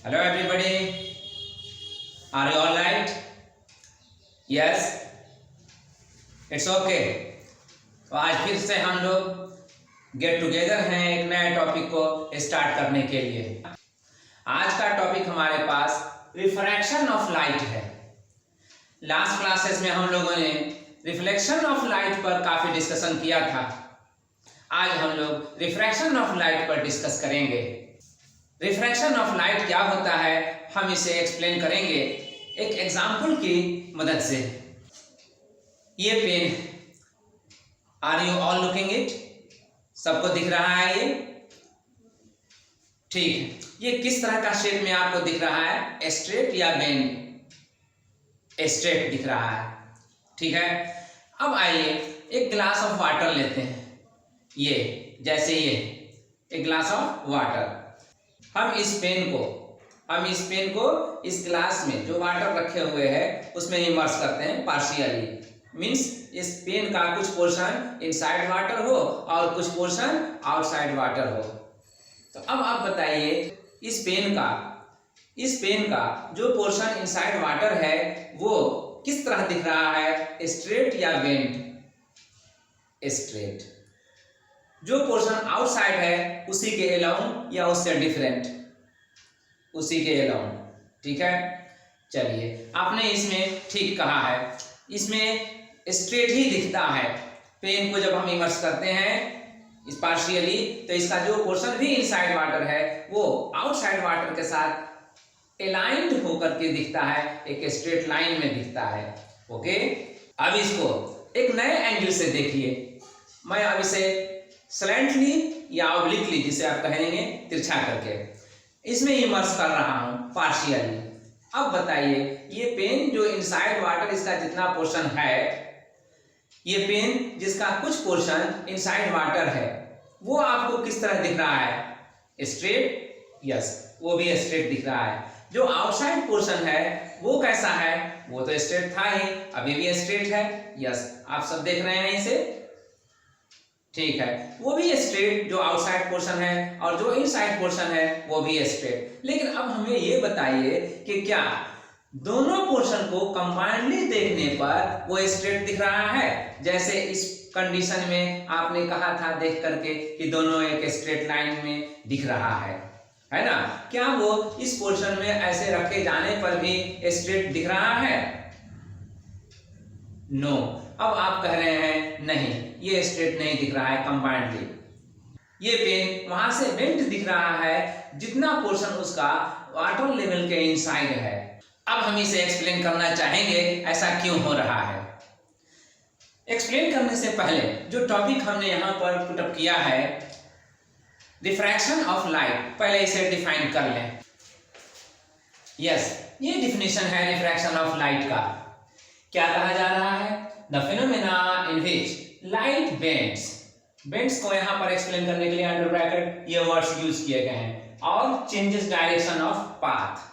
Hello everybody, are you all right? Yes, it's okay. तो आज फिर से हम लोग गेट टुगेदर हैं एक नए टॉपिक को स्टार्ट करने के लिए। आज का टॉपिक हमारे पास रिफ्रैक्शन ऑफ लाइट है। लास्ट क्लासेस में हम लोगों ने रिफ्लेक्शन ऑफ लाइट पर काफी डिस्कशन किया था। आज हम लोग रिफ्रैक्शन ऑफ लाइट पर डिस्कस करेंगे। रिफ्रैक्शन ऑफ लाइट क्या होता है हम इसे एक्सप्लेन करेंगे एक एग्जाम्पल की मदद से। ये pen, are you all looking it? सबको दिख रहा है ये? ठीक है। ये किस तरह का शेप में आपको दिख रहा है? स्ट्रेट या बेंड? स्ट्रेट दिख रहा है। ठीक है। अब आइए एक ग्लास ऑफ वाटर लेते हैं। ये जैसे ये एक ग्लास ऑफ वाटर, हम इस पेन को इस ग्लास में जो वाटर रखे हुए हैं उसमें इमर्स करते हैं पार्शियली। मीन्स इस पेन का कुछ पोर्शन इनसाइड वाटर हो और कुछ पोर्शन आउटसाइड वाटर हो। तो अब आप बताइए इस पेन का जो पोर्शन इनसाइड वाटर है वो किस तरह दिख रहा है? स्ट्रेट या बेंड? स्ट्रेट। जो पोर्शन आउटसाइड है उसी के अलाउंग या उससे डिफरेंट? उसी के अलाउंग। ठीक है। चलिए, आपने इसमें ठीक कहा है, इसमें स्ट्रेट ही दिखता है। पेन को जब हम इमर्स करते हैं इस पार्शियली तो इसका जो पोर्शन भी इनसाइड वाटर है वो आउटसाइड वाटर के साथ अलाइंड होकर के दिखता है, एक स्ट्रेट लाइन में दिखता है। ओके। अब इसको एक नए एंगल से देखिए। मैं अब इसे स्लैंटली या ऑब्लिकली, जिसे आप कहेंगे तिरछा करके, इसमें इमर्स कर रहा हूं पार्शियली। अब बताइए ये पेन जो इनसाइड वाटर इसका जितना पोर्शन है, ये पेन जिसका कुछ पोर्शन इनसाइड वाटर है वो आपको किस तरह दिख रहा है? स्ट्रेट? यस, वो भी स्ट्रेट दिख रहा है। जो आउटसाइड पोर्शन है वो कैसा है? वो तो स्ट्रेट था ही, अभी भी स्ट्रेट है। यस, आप सब देख रहे हैं इसे। ठीक है, वो भी स्ट्रेट जो आउटसाइड पोर्शन है और जो इनसाइड पोर्शन है वो भी स्ट्रेट। लेकिन अब हमें ये बताइए कि क्या दोनों पोर्शन को कंबाइंडली देखने पर वो स्ट्रेट दिख रहा है? जैसे इस कंडीशन में आपने कहा था देख करके कि दोनों एक स्ट्रेट लाइन में दिख रहा है ना? क्या वो इस पोर्शन में ऐसे रखे जाने पर भी स्ट्रेट दिख रहा है? नो। अब आप कह रहे हैं नहीं, ये स्ट्रेट नहीं दिख रहा है कंबाइंडली। ये पेन वहां से बेंट दिख रहा है जितना पोर्शन उसका वाटर लेवल के इनसाइड है। अब हम इसे एक्सप्लेन करना चाहेंगे ऐसा क्यों हो रहा है। एक्सप्लेन करने से पहले जो टॉपिक हमने यहां पर पुटअप किया है रिफ्रैक्शन ऑफ लाइट, पहले इसे डिफाइन कर लें। यस, ये डिफिनेशन है रिफ्रैक्शन ऑफ लाइट का। क्या कहा जा रहा है? The phenomena in which light bends को यहां पर एक्सप्लेन करने के लिए अंडर ब्रैकेट ये वर्ड्स यूज किए गए हैं। और चेंजेस डायरेक्शन ऑफ पाथ,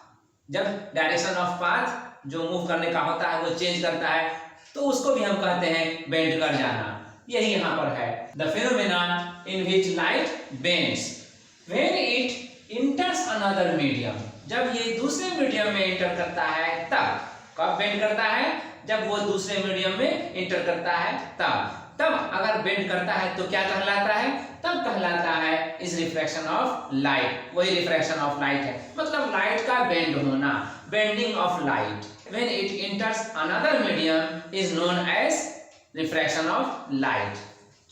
जब डायरेक्शन ऑफ पाथ जो मूव करने का होता है वो चेंज करता है तो उसको भी हम कहते हैं बेंड कर जाना। यही यहां पर है। The phenomena in which light bends when it enters another medium, जब ये दूसरे मीडियम में इंटर करता है तब। कब बेंड करता है? जब वो दूसरे मीडियम में इंटर करता है तब अगर बेंड करता है तो क्या कहलाता है? तब कहलाता है इस रिफ्रैक्शन ऑफ लाइट। वही रिफ्रैक्शन ऑफ लाइट है, मतलब लाइट का बेंड होना, bending of light when it enters another medium is known as refraction of light.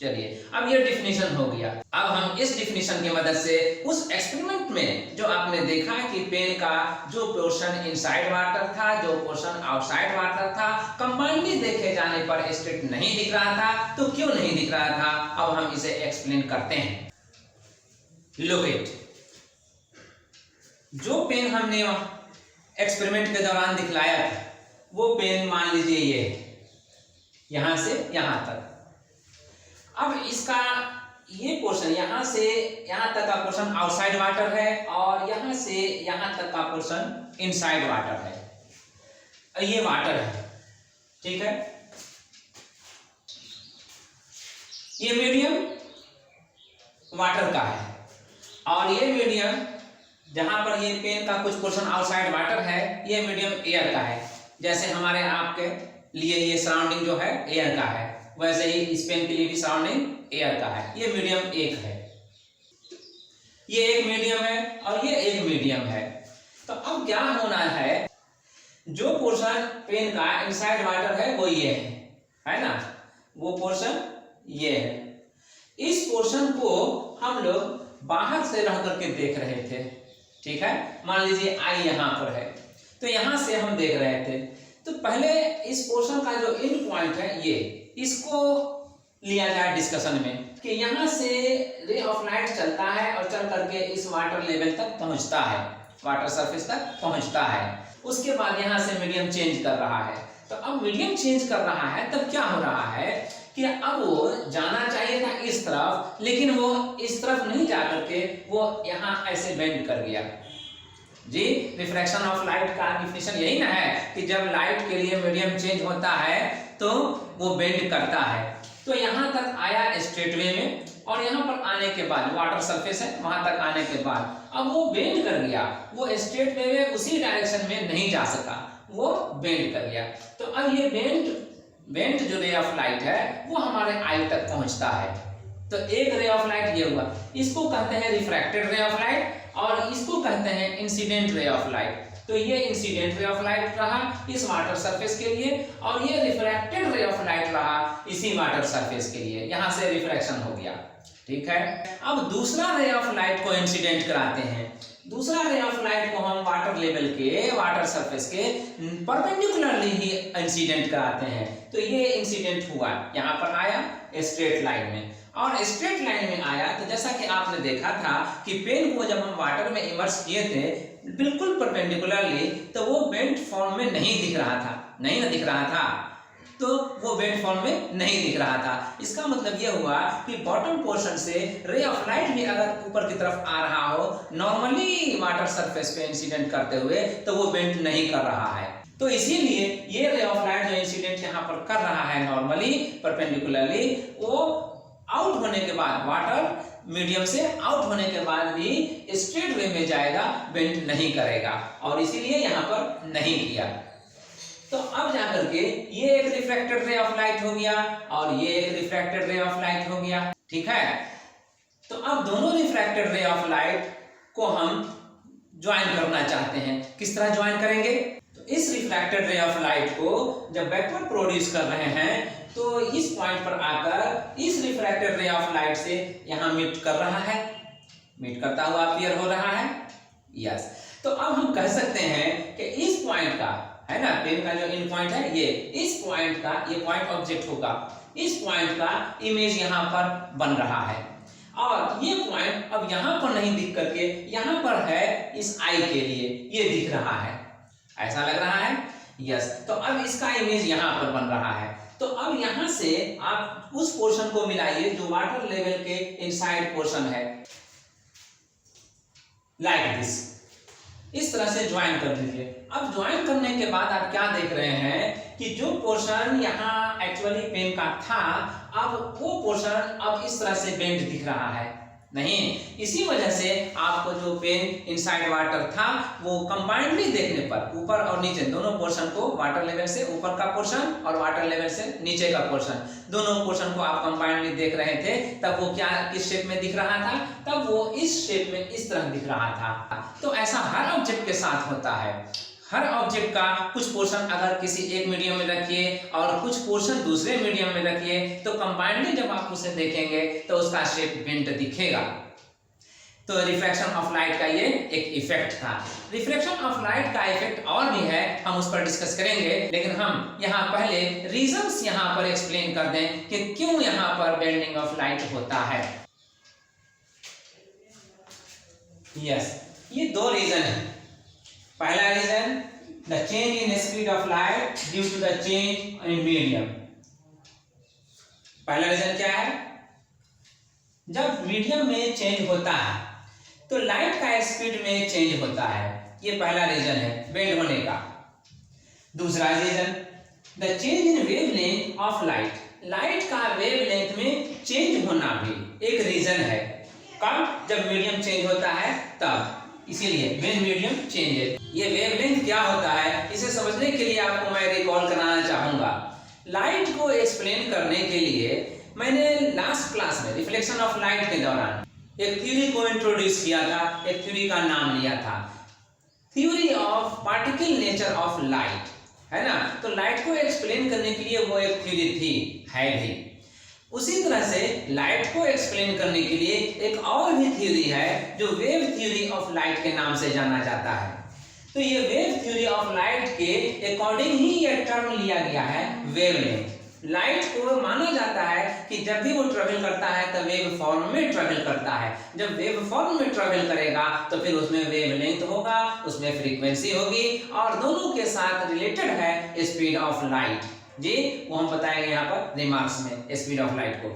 चलिए, अब ये डिफिनीशन हो गया। अब हम इस डिफिनीशन की मदद से उस एक्सपेरिमेंट में जो आपने देखा कि पेन का जो पोर्शन इनसाइड वाटर था, जो पोर्शन आउटसाइड वाटर था, कंबाइंडली देखे जाने पर स्ट्रेट नहीं दिख रहा था। तो क्यों नहीं दिख रहा था? अब हम इसे एक्सप्लेन करते हैं। लुक इट, जो पेन हमने एक्सपेरिमेंट के दौरान दिखलाया था वो पेन मान लीजिए ये यहां से यहां तक। अब इसका ये पोर्शन यहां से यहां तक का पोर्शन आउटसाइड वाटर है और यहां से यहां तक का पोर्शन इनसाइड वाटर है। ये वाटर है, ठीक है। ये मीडियम वाटर का है और ये मीडियम जहां पर ये पेन का कुछ पोर्शन आउटसाइड वाटर है, ये मीडियम एयर का है। जैसे हमारे आपके लिए ये सराउंडिंग जो है एयर का है, वैसे ही इस पेन के लिए भी सराउंडिंग एयर का है। ये मीडियम एक है, ये एक मीडियम है और ये एक मीडियम है। तो अब क्या होना है, जो पोर्शन पेन का इनसाइड वाटर है वो ये है ना, वो पोर्शन ये है। इस पोर्शन को हम लोग बाहर से रह करके देख रहे थे, ठीक है। मान लीजिए आई यहाँ पर है, तो यहाँ से हम देख रहे थे। तो पहले इस पोर्शन का जो एंड पॉइंट है ये, इसको लिया जाए डिस्कशन में कि यहाँ से रे ऑफ लाइट चलता है और चल करके इस वाटर लेवल तक पहुँचता है, वाटर सरफेस तक पहुँचता है। उसके बाद यहाँ से मीडियम चेंज कर रहा है। तो अब मीडियम चेंज कर रहा है, तब क्या हो रहा है कि अब वो जाना चाहिए था इस तरफ, लेकिन वो इस तरफ नहीं जा करके वो यहाँ ऐसे बेंड कर गया। जी, रिफ्रैक्शन ऑफ लाइट का डेफिनेशन यही ना है कि जब लाइट के लिए मीडियम चेंज होता है तो वो बेंड करता है। तो यहाँ तक आया स्ट्रेट वे में, और यहाँ पर आने के बाद वाटर सरफेस है, वहां तक आने के बाद अब वो बेंड कर गया। वो स्ट्रेट वे में उसी डायरेक्शन में नहीं जा सका, वो बेंड कर गया। तो अब ये बेंड जो रे ऑफ लाइट है वो हमारे आई तक पहुंचता है। तो एक रे ऑफ लाइट ये हुआ, इसको कहते हैं रिफ्रैक्टेड रे ऑफ लाइट और इसको कहते हैं इंसिडेंट रे ऑफ लाइट। तो ये इंसिडेंट रे ऑफ लाइट रहा इस वाटर सरफेस के लिए, और ये रिफ्रैक्टेड रे ऑफ लाइट रहा इसी वाटर सरफेस के लिए। यहां से रिफ्रैक्शन हो गया, ठीक है। अब दूसरा रे ऑफ लाइट को इंसिडेंट कराते हैं। दूसरा रे ऑफ लाइट को हम वाटर लेवल के, वाटर सरफेस के परपेंडिकुलरली ही इंसिडेंट कराते हैं। तो ये इंसिडेंट हुआ, यहाँ पर आया स्ट्रेट लाइन में, और स्ट्रेट लाइन में आया तो जैसा कि आपने देखा था कि पेन को जब हम वाटर में इमर्स किए थे बिल्कुल परपेंडिकुलरली, तो वो बेंट फॉर्म में नहीं दिख रहा था, नहीं ना दिख रहा था, तो वो बेंट फॉर्म में नहीं दिख रहा था। इसका मतलब ये हुआ कि बॉटम पोर्शन से रे ऑफ लाइट भी अगर ऊपर की तरफ आ रहा हो नॉर्मली वाटर सरफेस पे इंसिडेंट करते हुए, तो वो बेंट नहीं कर रहा है। तो इसीलिए ये रे ऑफ लाइट जो इंसिडेंट यहाँ पर कर रहा है नॉर्मली परपेंडिकुलरली, वो आउट होने के बाद, वाटर मीडियम से आउट होने के बाद भी स्ट्रेट वे में जाएगा, बेंड नहीं करेगा, और इसीलिए यहाँ पर नहीं किया। तो अब जाकर के ये एक रिफ्रैक्टेड रे ऑफ लाइट हो गया और ये एक रिफ्रैक्टेड रे ऑफ लाइट हो गया, ठीक है। तो अब दोनों रिफ्रैक्टेड रे ऑफ लाइट को हम ज्वाइन करना चाहते हैं। किस तरह ज्वाइन करेंगे? तो इस रिफ्रैक्टेड रे ऑफ लाइट को जब बैकवर्ड प्रोड्यूस कर रहे हैं तो इस पॉइंट पर आकर इस रिफ्रैक्टेड रे ऑफ लाइट से यहाँ मीट कर रहा है, मीट करता हुआ अपीयर हो रहा है, यस। तो अब हम कह सकते हैं कि इस पॉइंट का है ना, पेन का जो इन पॉइंट है ये, इस पॉइंट का, ये पॉइंट ऑब्जेक्ट होगा, इस पॉइंट का इमेज यहाँ पर बन रहा है, और ये पॉइंट अब यहाँ पर नहीं दिख करके यहाँ पर है इस आई के लिए, ये दिख रहा है, ऐसा लग रहा है, यस। तो अब इसका इमेज यहाँ पर बन रहा है। तो अब यहाँ से आप उस पोर्शन को मिलाइए जो वाटर लेवल के इनसाइड पोर्शन है, लाइक दिस, इस तरह से ज्वाइन कर दीजिए। अब ज्वाइन करने के बाद आप क्या देख रहे हैं कि जो पोर्शन यहाँ एक्चुअली पेन का था, अब वो पोर्शन अब इस तरह से बेंड दिख रहा है नहीं। इसी वजह से आपको जो पेन इनसाइड वाटर था वो कंबाइंडली देखने पर ऊपर और नीचे दोनों पोर्शन को, वाटर लेवल से ऊपर का पोर्शन और वाटर लेवल से नीचे का पोर्शन, दोनों पोर्शन को आप कंबाइंडली देख रहे थे, तब वो क्या किस शेप में दिख रहा था? तब वो इस शेप में इस तरह दिख रहा था। तो ऐसा हर ऑब्जेक्ट के साथ होता है। हर ऑब्जेक्ट का कुछ पोर्शन अगर किसी एक मीडियम में रखिए और कुछ पोर्शन दूसरे मीडियम में रखिए, तो कंबाइंडली जब आप उसे देखेंगे तो उसका शेप बेंट दिखेगा। तो रिफ्रैक्शन ऑफ लाइट का ये एक इफेक्ट था। रिफ्रैक्शन ऑफ लाइट का इफेक्ट और भी है, हम उस पर डिस्कस करेंगे, लेकिन हम यहाँ पहले रीजंस यहाँ पर एक्सप्लेन कर दें कि क्यों यहाँ पर बेंडिंग ऑफ लाइट होता है। यस, ये दो रीजन है। पहला reason, the change in speed of light due to the change in medium. पहला रीजन क्या है? जब मीडियम में चेंज होता है तो लाइट का स्पीड में चेंज होता है, ये पहला रीजन है बेंड होने का। दूसरा reason, the change in wavelength of light, light का वेवलेंथ में चेंज होना भी एक रीजन है। कब? जब मीडियम चेंज होता है तब। इसीलिए व्हेन मीडियम चेंजेस। ये वेवलेंथ क्या होता है, इसे समझने के लिए आपको मैं रिकॉल कराना चाहूंगा। लाइट को एक्सप्लेन करने के लिए मैंने लास्ट क्लास में रिफ्लेक्शन ऑफ लाइट के दौरान एक थ्योरी को इंट्रोड्यूस किया था, एक थ्योरी का नाम लिया था theory of particle nature of light, है ना। तो लाइट को एक्सप्लेन करने के लिए वो एक थ्योरी थी, है भी। उसी तरह से लाइट को एक्सप्लेन करने के लिए एक और भी थ्योरी है जो वेव थ्योरी ऑफ लाइट के नाम से जाना जाता है। तो ये वेव थ्योरी ऑफ लाइट के अकॉर्डिंग ही ये टर्म लिया गया है वेवलेंथ। लाइट को माना जाता है कि जब भी वो ट्रेवल करता है तो वेव फॉर्म में ट्रेवल करता है। जब वेव फॉर्म में ट्रेवल करेगा तो फिर उसमें वेवलेंथ होगा, उसमें फ्रीक्वेंसी होगी और दोनों के साथ रिलेटेड है स्पीड ऑफ लाइट। जी वो हम बताएंगे यहाँ पर रिमार्क्स में स्पीड ऑफ लाइट को।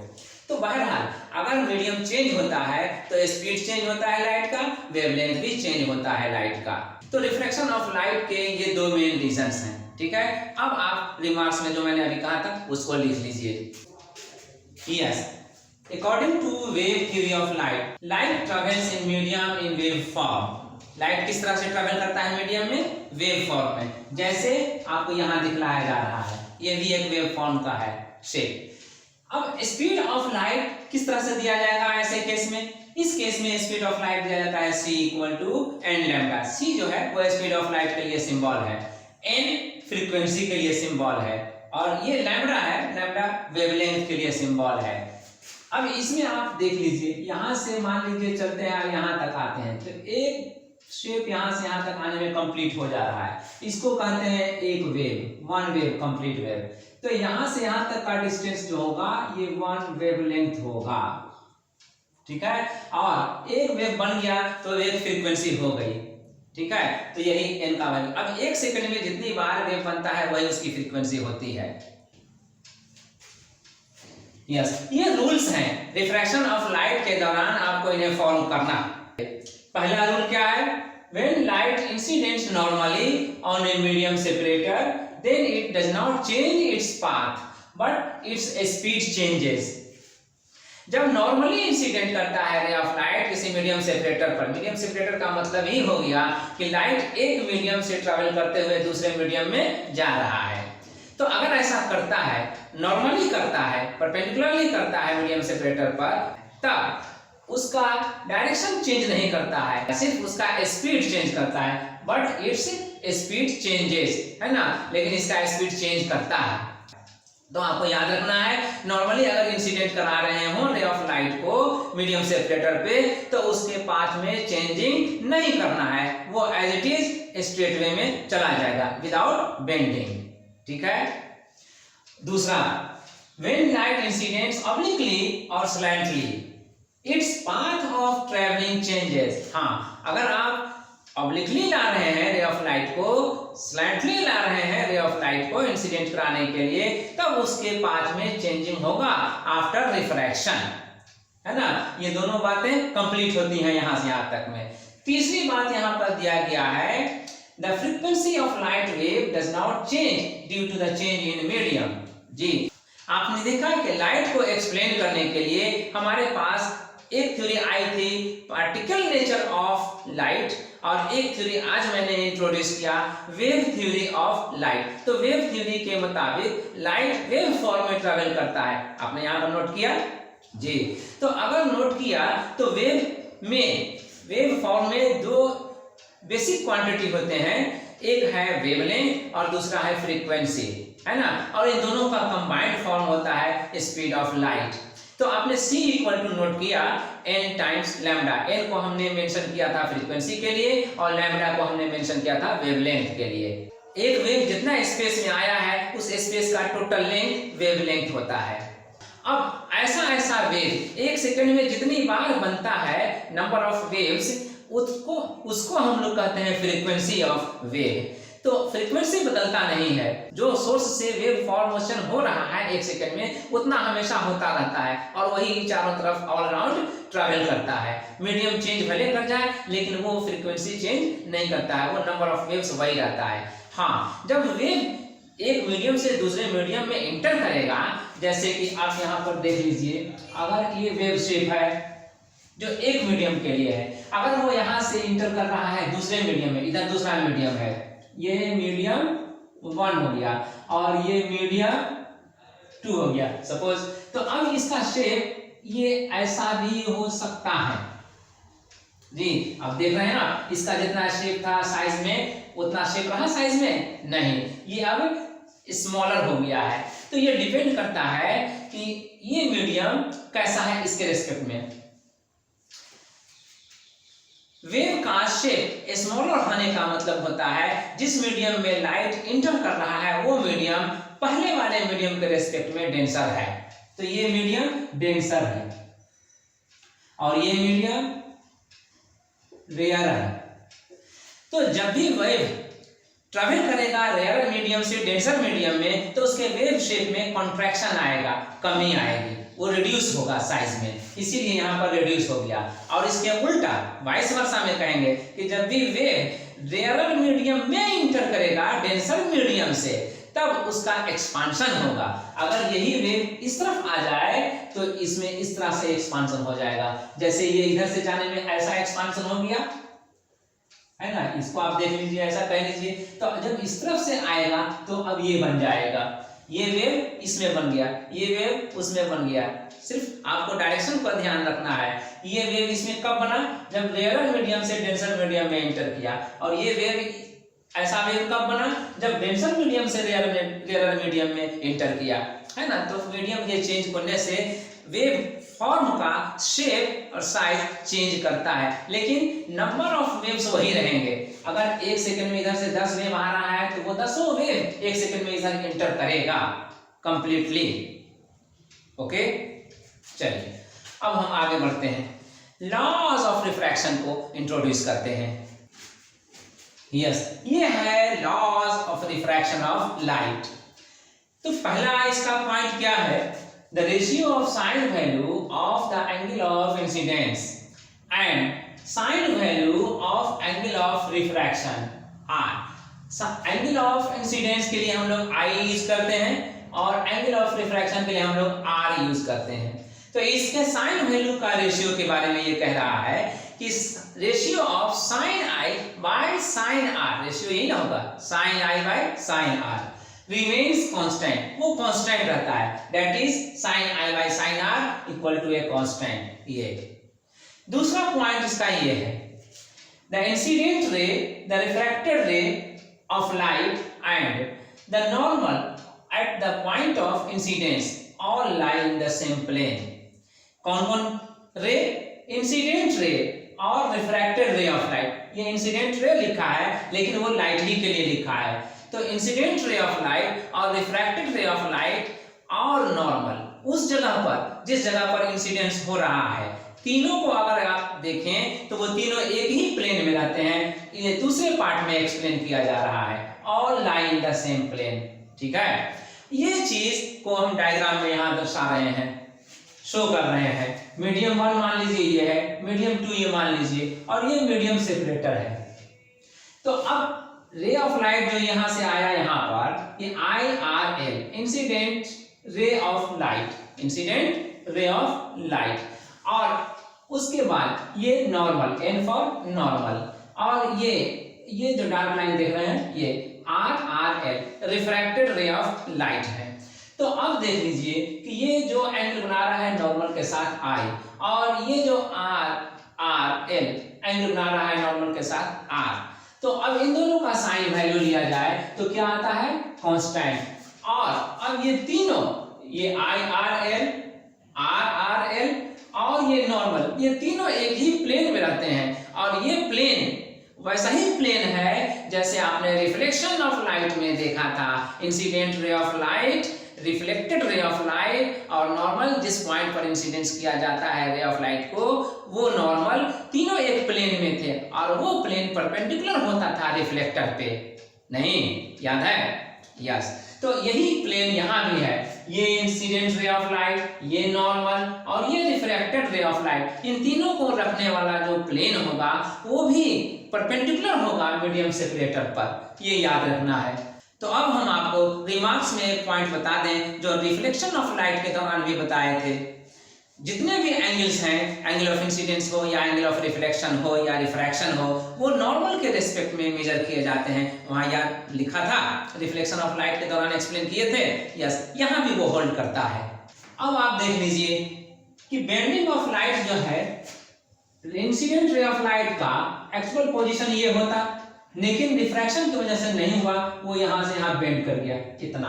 तो बहरहाल अगर मीडियम चेंज होता है तो स्पीड चेंज होता है लाइट का, वेवलेंथ भी चेंज होता है लाइट का। तो रिफ्लेक्शन ऑफ लाइट के ये दो मेन रीजंस हैं, ठीक है। अब आप रिमार्क्स में जो मैंने अभी कहा था उसको लिख लीजिए। Yes, according to wave theory of light, light travels in medium in wave form. Light किस तरह से ट्रेवल करता है मीडियम में, वेव फॉर्म में। जैसे आपको यहाँ दिखलाया जा रहा है, ये भी एक वेव फॉर्म का है शेप। अब स्पीड ऑफ लाइट किस तरह से दिया जाएगा ऐसे केस में? इस केस में स्पीड ऑफ लाइट दिया जाता है c equal to n lambda. c जो है वो स्पीड ऑफ लाइट के लिए सिंबल है, n फ्रीक्वेंसी के लिए सिंबल है और ये लैम्डा है, लैम्डा वेवलेंथ के लिए सिंबल है। अब इसमें आप देख लीजिए, यहाँ से मान लीजिए चलते हैं यहाँ तक आते हैं तो एक शेप यहाँ से यहाँ तक आने में कंप्लीट हो जा रहा है, इसको कहते हैं एक wave, one wave, complete wave. तो यहाँ से यहाँ तक का डिस्टेंस जो होगा ये वन वेवलेंथ होगा, ठीक है। और एक वेव बन गया तो एक फ्रीक्वेंसी हो गई, ठीक है। तो यही n का वैल्यू। अब एक सेकंड में जितनी बार वेव बनता है वही उसकी फ्रीक्वेंसी होती है। यस, ये रूल्स हैं रिफ्रैक्शन ऑफ लाइट के दौरान आपको इन्हें फॉलो करना। पहला रूल क्या है? When light incidents normally on a medium separator, then it does not change its path, but its speed changes. जब नॉर्मली इंसिडेंट करता है रे ऑफ लाइट किसी मीडियम सेपरेटर पर, मीडियम सेपरेटर का मतलब ही हो गया कि लाइट एक मीडियम से ट्रैवल करते हुए दूसरे मीडियम में जा रहा है। तो अगर ऐसा करता है, नॉर्मली करता है, परपेंडिकुलरली करता है मीडियम सेपरेटर पर, तब उसका डायरेक्शन चेंज नहीं करता है, सिर्फ उसका स्पीड चेंज करता है, बट इट्स स्पीड चेंजेस, है ना। लेकिन इसका स्पीड चेंज करता है। तो आपको याद रखना है, नॉर्मली अगर इंसिडेंट करा रहे हो रे ऑफ लाइट को मीडियम सेपरेटर पे तो उसके पाथ में चेंजिंग नहीं करना है, वो as it is straight way में चला जाएगा विदाउट बेंडिंग, ठीक है। दूसरा, व्हेन लाइट इंसिडेंट्स ऑब्लिकली और slantly, its path of travelling changes. हाँ, अगर आप ऑब्लिकली ला रहे हैं रे ऑफ लाइट को, स्लैंटली ला रहे हैं रे ऑफ लाइट को इंसिडेंट कराने के लिए, तब उसके पाथ में चेंजिंग होगा आफ्टर रिफ्रैक्शन, है ना। ये दोनों बातें कंप्लीट होती हैं यहाँ से यहाँ तक में। तीसरी बात यहाँ पर दिया गया है, the frequency of light wave does not change due to the change in medium. जी, आपने देखा कि लाइट को एक्सप्लेन करने के लिए हमारे पास एक थ्योरी आई थी पार्टिकल नेचर ऑफ लाइट और एक थ्योरी आज मैंने इंट्रोड्यूस किया वेव थ्योरी ऑफ लाइट। तो वेव थ्योरी के मुताबिक लाइट वेव फॉर्म में ट्रेवल करता है। आपने यहाँ पर नोट किया जी। तो अगर नोट किया तो वेव फॉर्म में दो बेसिक क्वांटिटी होते हैं, एक है वेवलेंथ और दूसरा है फ्रीक्वेंसी, है ना। और इन दोनों का कंबाइंड फॉर्म होता है स्पीड ऑफ लाइट। तो आपने c इक्वल टू नोट किया n टाइम्स लैम्डा। n को हमने मेंशन किया था फ्रीक्वेंसी के लिए और लैम्डा को हमने मेंशन किया था वेवलेंथ के लिए। एक वेव जितना स्पेस में आया है उस स्पेस का टोटल लेंथ वेवलेंथ होता है। अब ऐसा वेव एक सेकंड में जितनी बार बनता है नंबर ऑफ वेव्स, उसको हम लोग कहते हैं फ्रीक्वेंसी ऑफ वेव। तो फ्रीक्वेंसी बदलता नहीं है, जो सोर्स से वेव फॉर्मेशन हो रहा है एक सेकंड में उतना हमेशा होता रहता है और वही चारों तरफ ऑल अराउंड ट्रैवल करता है। मीडियम चेंज भले कर जाए लेकिन वो फ्रीक्वेंसी चेंज नहीं करता है, वो नंबर ऑफ वेव्स वही रहता है। हाँ, जब वेव एक मीडियम से दूसरे मीडियम में इंटर करेगा, जैसे कि आप यहाँ पर देख लीजिए, अगर ये वेव शेप है जो एक मीडियम के लिए है, अगर वो यहाँ से इंटर कर रहा है दूसरे मीडियम में, इधर दूसरा मीडियम है, ये मीडियम 1 हो गया और ये मीडियम 2 हो गया सपोज, तो अब इसका शेप ये ऐसा भी हो सकता है जी। अब देख रहे हैं ना, इसका जितना शेप था साइज में उतना शेप रहा साइज में नहीं, ये अब स्मॉलर हो गया है। तो ये डिपेंड करता है कि ये मीडियम कैसा है इसके रेस्पेक्ट में। वेव का शेप स्मॉलर होने का मतलब होता है जिस मीडियम में लाइट इंटर कर रहा है वो मीडियम पहले वाले मीडियम के रेस्पेक्ट में डेंसर है, तो ये मीडियम डेंसर है और ये मीडियम रेयर है। तो जब भी वेव ट्रैवल करेगा रेयर मीडियम से डेंसर मीडियम में, तो उसके वेव शेप में कॉन्ट्रैक्शन आएगा, कमी आएगी, वो रिड्यूस होगा साइज में, इसीलिए यहाँ पर रिड्यूस हो गया। और इसके उल्टा वाइस वर्सा में कहेंगे कि जब भी वेव रेयर मीडियम में इंटर करेगा डेंसर मीडियम से, तब उसका एक्सपांशन होगा। अगर यही वेव इस तरफ आ जाए तो इसमें इस तरह से एक्सपांशन हो जाएगा, जैसे ये इधर से जाने में ऐसा एक्सपांशन हो गया है ना, इसको आप देख लीजिए, ऐसा कह लीजिए। तो जब इस तरफ से आएगा तो अब ये बन जाएगा, ये वेव इसमें बन गया, ये वेव उसमें बन गया। सिर्फ आपको डायरेक्शन पर ध्यान रखना है। ये वेव इसमें कब बना, जब रेयर मीडियम से डेंसर मीडियम में एंटर किया, और ये वेव ऐसा वेव कब बना, जब डेंसर मीडियम से रेयर मीडियम में एंटर किया, है ना। तो मीडियम ये चेंज करने से वेव फॉर्म का शेप और साइज चेंज करता है, लेकिन नंबर ऑफ वेव्स वही रहेंगे। अगर 1 सेकंड में इधर से 10 वेव आ रहा है तो वो 10 वेव 1 सेकंड में इधर एंटर करेगा कंप्लीटली। ओके, चलिए अब हम आगे बढ़ते हैं, लॉज ऑफ रिफ्रैक्शन को इंट्रोड्यूस करते हैं। यस, ये है laws of refraction of light. तो पहला इसका पॉइंट क्या है, the ratio of sine value of the angle of incidence and sine value of angle of refraction r। Angle of incidence के लिए हम लोग I यूज करते हैं और एंगल ऑफ रिफ्रैक्शन के लिए हम लोग R यूज करते हैं। तो इसके साइन वैल्यू का रेशियो के बारे में ये कह रहा है कि ratio of sine I by sine R, ratio यही ना होगा, sine I by sine R remains constant, वो constant रहता है, that is sin I by sin R equal to a constant। ये दूसरा पॉइंट इसका ये है, the incident ray, the refracted ray of light and the normal at the point of incidence all lie in the same plane। कौन कौन रे, incident ray और refracted ray of light. ये इंसिडेंट रे लिखा है लेकिन वो लाइट ही के लिए लिखा है, तो इंसिडेंट रे ऑफ लाइट और रिफ्रैक्टेड रे ऑफ लाइट और नॉर्मल उस जगह पर जिस जगह पर इंसिडेंस हो रहा है, तीनों को अगर आप देखें तो वो तीनों एक ही प्लेन में रहते हैं। ये दूसरे पार्ट में एक्सप्लेन किया जा रहा है, all lie in the same plane. ठीक है, ये चीज को हम डायग्राम में यहाँ दर्शा रहे हैं, शो कर रहे हैं। मीडियम 1 मान लीजिए ये है, मीडियम 2 ये मान लीजिए, और ये मीडियम सेपरेटर है। तो अब रे ऑफ लाइट जो यहां से आया यहाँ पर, ये IRL incident ray of light, incident ray of light, और उसके बाद ये नॉर्मल, N फॉर नॉर्मल, और ये जो डार्क लाइन देख रहे हैं ये RRL refracted ray of light है। तो अब देख लीजिए कि ये जो एंगल बना रहा है नॉर्मल के साथ I, और ये जो RRL एंगल बना रहा है नॉर्मल के साथ R। तो अब इन दोनों का साइन वैल्यू लिया जाए तो क्या आता है, कांस्टेंट। और अब ये तीनों, ये IRL, RRL और ये नॉर्मल, ये तीनों एक ही प्लेन में रहते हैं, और ये प्लेन वैसा ही प्लेन है जैसे आपने रिफ्लेक्शन ऑफ लाइट में देखा था, incident ray of light, reflected ray of light और नॉर्मल, जिस पॉइंट पर इंसिडेंस किया जाता है रे ऑफ लाइट को, वो नॉर्मल, तीनों एक प्लेन में थे और वो प्लेन परपेंडिकुलर होता था रिफ्लेक्टर पे, नहीं याद है? यस, तो यही प्लेन यहाँ भी है, ये इंसिडेंट रे ऑफ लाइट, ये नॉर्मल और ये रिफ्रैक्टेड रे ऑफ लाइट, इन तीनों को रखने वाला जो प्लेन होगा वो भी परपेंडिकुलर होगा मीडियम सेपरेटर पर, ये याद रखना है। तो अब हम आपको रिमार्क्स में एक पॉइंट बता दें जो रिफ्लेक्शन ऑफ लाइट के दौरान भी बताए थे। जितने भी एंगल्स हैं, एंगल ऑफ इंसिडेंस हो या एंगल ऑफ रिफ्लेक्शन हो या रिफ्रैक्शन हो, वो नॉर्मल के रिस्पेक्ट में मेजर किए जाते हैं। वहाँ याद लिखा था, रिफ्लेक्शन ऑफ लाइट के दौरान एक्सप्लेन किए थे। यस, यहाँ भी वो होल्ड करता है। अब आप देख लीजिए कि बेंडिंग ऑफ लाइट जो है, इंसिडेंट रे ऑफ लाइट का एक्चुअल पोजीशन ये होता, लेकिन रिफ्रैक्शन की वजह से नहीं हुआ, वो यहाँ से यहाँ बेंड कर गया इतना।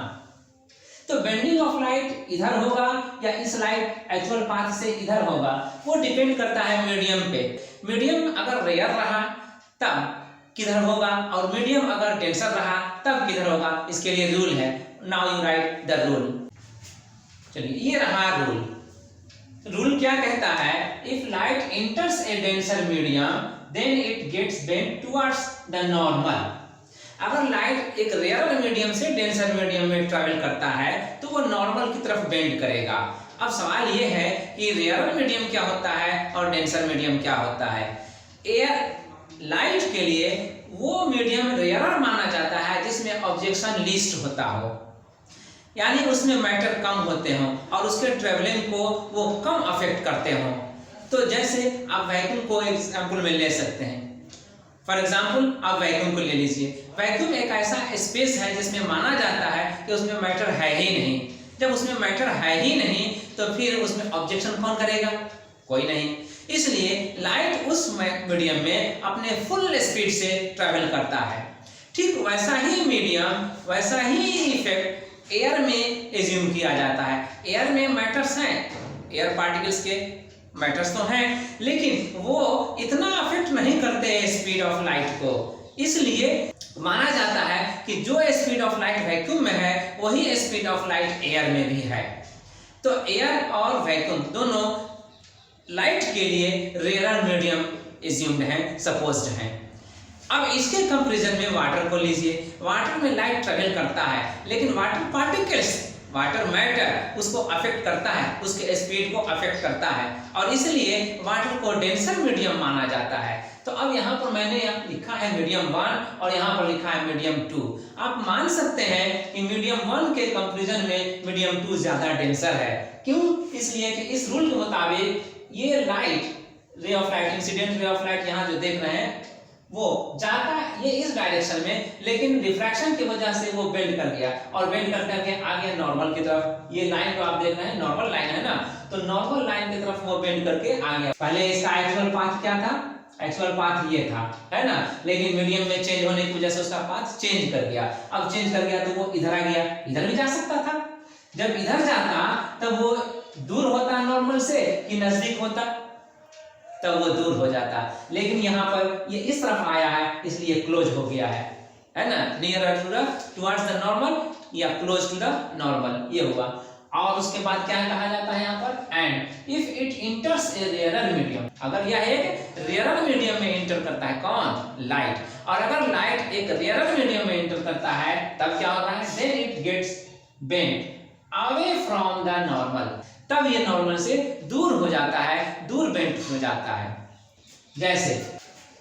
तो बेंडिंग ऑफ लाइट इधर होगा या इस लाइट एक्चुअल पाथ से इधर होगा, वो डिपेंड करता है मीडियम पे। मीडियम अगर रेयर रहा तब किधर होगा, और मीडियम अगर डेंसर रहा तब किधर होगा। इसके लिए रूल है। Now you write the rule. चलिए, ये रहा रूल। रूल क्या कहता है? If light enters a denser medium then it gets bent towards the normal. अगर लाइट एक रेयर मीडियम से डेंसर मीडियम में ट्रैवल करता है तो वो नॉर्मल की तरफ बेंड करेगा। अब सवाल ये है कि रेयर मीडियम क्या होता है और डेंसर मीडियम क्या होता है। एयर लाइट के लिए वो मीडियम रेयर माना जाता है जिसमें ऑब्जेक्शन लीस्ट होता हो, यानी उसमें मैटर कम होते हों और उसके ट्रेवलिंग को वो कम अफेक्ट करते हों। तो जैसे आप वैक्यूम को एग्जाम्पल में ले सकते हैं। फॉर एग्जाम्पल आप वैक्यूम को ले लीजिए। वैक्यूम एक ऐसा स्पेस है जिसमें माना जाता है कि उसमें मैटर है ही नहीं। जब उसमें मैटर है ही नहीं तो फिर उसमें ऑब्जेक्शन कौन करेगा? कोई नहीं। इसलिए लाइट उस मीडियम में अपने फुल स्पीड से ट्रैवल करता है। ठीक वैसा ही मीडियम, वैसा ही इफेक्ट एयर में एज्यूम किया जाता है। एयर में मैटर्स हैं, एयर पार्टिकल्स के मैटर्स तो हैं, लेकिन वो इतना अफेक्ट नहीं करते स्पीड ऑफ लाइट को। इसलिए माना जाता है कि जो स्पीड ऑफ लाइट वैक्यूम में है वही स्पीड ऑफ लाइट एयर में भी है। तो एयर और वैक्यूम दोनों लाइट के लिए रेयर मीडियम एज्यूम्ड हैं, सपोज्ड हैं। अब इसके कंपैरिजन में वाटर को लीजिए। वाटर में लाइट ट्रैवल करता है, लेकिन वाटर पार्टिकल्स, वाटर मैटर उसको अफेक्ट करता है, उसके स्पीड को अफेक्ट करता है, और इसलिए वाटर को डेंसर मीडियम माना जाता है। तो अब यहाँ पर मैंने लिखा है मीडियम 1 और यहाँ पर लिखा है मीडियम 2। आप मान सकते हैं कि मीडियम 1 के कंपैरिजन में मीडियम 2 ज्यादा डेंसर है। क्यों? इसलिए कि इस रूल के मुताबिक ये light, ray of light, incident ray of light यहाँ जो देख रहे हैं वो जाता ये इस डायरेक्शन में, लेकिन रिफ्रैक्शन की वजह से वो बेंड कर गया और बेंड कर करके आ गया नॉर्मल की तरफ। ये लाइन जो आप देख रहे हैं नॉर्मल लाइन है ना, तो नॉर्मल लाइन की तरफ वो बेंड करके आ गया। पहले इसका एक्चुअल पाथ क्या था? एक्चुअल पाथ ये था, है ना, लेकिन मीडियम में चेंज होने की वजह से उसका पाथ चेंज कर गया। अब चेंज कर गया तो वो इधर आ गया। इधर भी जा सकता था। जब इधर जाता तब वो दूर होता नॉर्मल से कि नजदीक होता, तब वो दूर हो जाता। लेकिन यहाँ पर ये इस तरफ आया है इसलिए क्लोज हो गया है ना, near to the towards the normal या क्लोज टू द नॉर्मल, ये हुआ। और उसके बाद क्या कहा जाता है यहाँ पर? And if it enters a rare medium, अगर यह एक रेयर मीडियम में इंटर करता है, कौन? लाइट। और अगर लाइट एक रेयर मीडियम में इंटर करता है तब क्या होता है? Then it gets bent away from the normal, तब ये नॉर्मल से दूर हो जाता है, दूर बेंट हो जाता है। जैसे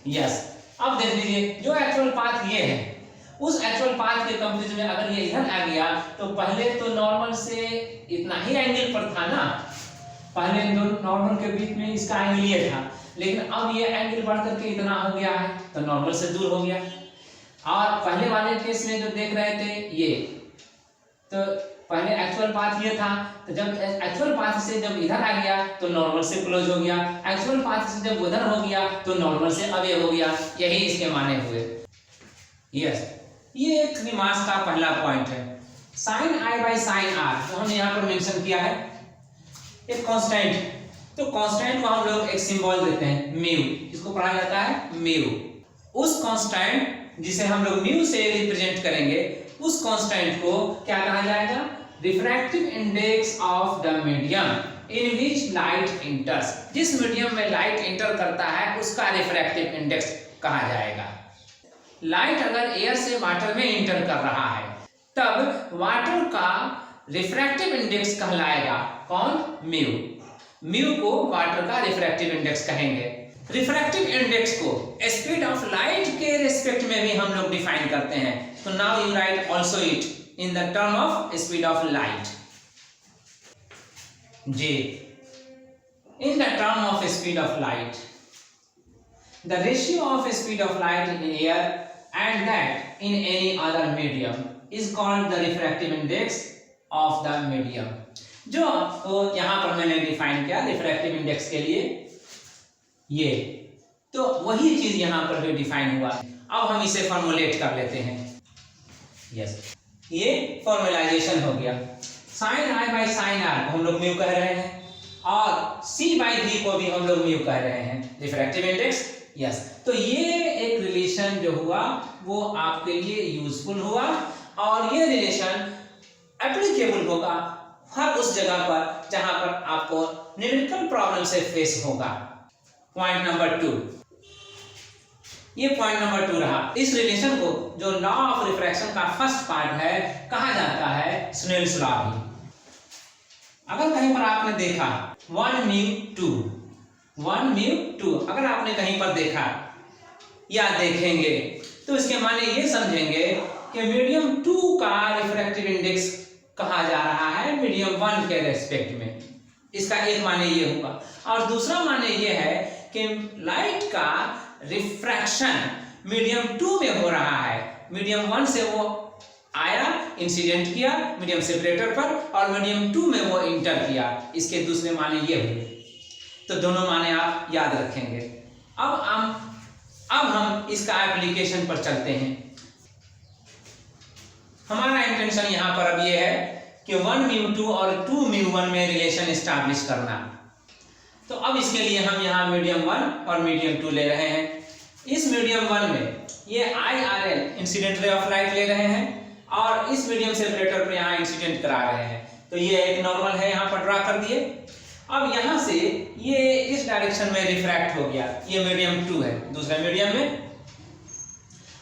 यस, अब देख लीजिए जो एक्चुअल पाथ ये है, उस एक्चुअल पाथ के कंपैरिजन में अगर ये इधर आ गया तो पहले तो नॉर्मल से इतना ही एंगल पर था ना, पहले नॉर्मल के बीच में इसका एंगल ये था, लेकिन अब ये एंगल बढ़ करके इतना हो गया है तो नॉर्मल से दूर हो गया। और पहले वाले केस में जो देख रहे थे ये, तो पहले एक्चुअल पाथ ये था, तो जब एक्चुअल पाथ से जब इधर आ गया तो नॉर्मल से क्लोज हो गया, एक्चुअल पाथ से जब उधर हो गया तो नॉर्मल से अवे हो गया। यही इसके माने हुए। यस, ये त्रिमास का पहला पॉइंट है। Sine I by sine R जो हमने यहाँ पर मेंशन किया है, एक कांस्टेंट, तो कांस्टेंट को हम लोग एक सिंबल देते हैं म्यू, इसको पढ़ा जाता है म्यू। उस कांस्टेंट जिसे हम लोग म्यू से रिप्रेजेंट करेंगे, उस कांस्टेंट को क्या कहा जाएगा? Refractive index of the medium in which light इंटर्स। जिस मीडियम में लाइट इंटर करता है उसका रिफ्रैक्टिव इंडेक्स कहा जाएगा। लाइट अगर एयर से वाटर में इंटर कर रहा है तब वाटर का रिफ्रैक्टिव इंडेक्स कहलाएगा कौन? म्यू। म्यू को वाटर का रिफ्रैक्टिव इंडेक्स कहेंगे। रिफ्रैक्टिव इंडेक्स को स्पीड ऑफ लाइट के रिस्पेक्ट में भी हम लोग डिफाइन करते हैं। तो now you write also it in the term of speed of light. जी, in the term of speed of light. The ratio of speed of light in air and that in any other medium is called the refractive index of the medium. जो तो यहाँ पर मैंने define किया refractive index के लिए ये, तो वही चीज यहाँ पर भी डिफाइन हुआ। अब हम इसे फॉर्मुलेट कर लेते हैं। यस, ये फॉर्मुलाइजेशन हो गया। Sine I by sine R को हम लोग म्यू कह रहे हैं और सी बाई वी को भी हम लोग म्यू कह रहे हैं, रिफ्रैक्टिव इंडेक्स। यस, तो ये एक रिलेशन जो हुआ वो आपके लिए यूजफुल हुआ और ये रिलेशन एप्लीकेबल होगा हर उस जगह पर जहां पर आपको न्यूमेरिकल प्रॉब्लम से फेस होगा। पॉइंट नंबर 2, ये पॉइंट नंबर 2 रहा। इस रिलेशन को जो लॉ ऑफ रिफ्रैक्शन का फर्स्ट पार्ट है कहा जाता है स्नेल्स लॉ भी। अगर कहीं पर आपने देखा 1 म्यू 2, अगर आपने कहीं पर देखा या देखेंगे तो इसके माने ये समझेंगे कि मीडियम 2 का रिफ्रैक्टिव इंडेक्स कहा जा रहा है मीडियम 1 के रेस्पेक्ट में। इसका एक माने ये होगा और दूसरा माने ये है कि लाइट का रिफ्रैक्शन मीडियम 2 में हो रहा है। मीडियम 1 से वो आया, इंसिडेंट किया मीडियम सेपरेटर पर और मीडियम 2 में वो इंटर किया। इसके दूसरे माने ये हुए, तो दोनों माने आप याद रखेंगे। अब हम इसका एप्लीकेशन पर चलते हैं। हमारा इंटेंशन यहाँ पर अब ये है कि 1 म्यू 2 और 2 म्यू 1 में रिलेशन एस्टैब्लिश करना। तो अब इसके लिए हम यहाँ मीडियम 1 और मीडियम 2 ले रहे हैं। इस मीडियम 1 में ये IRL incident ray of light ले रहे हैं और इस मीडियम सेपरेटर पर यहाँ इंसिडेंट करा रहे हैं। तो ये एक नॉर्मल है, यहाँ पर ड्रा कर दिए। अब यहाँ से ये इस डायरेक्शन में रिफ्रैक्ट हो गया, ये मीडियम 2 है, दूसरे मीडियम में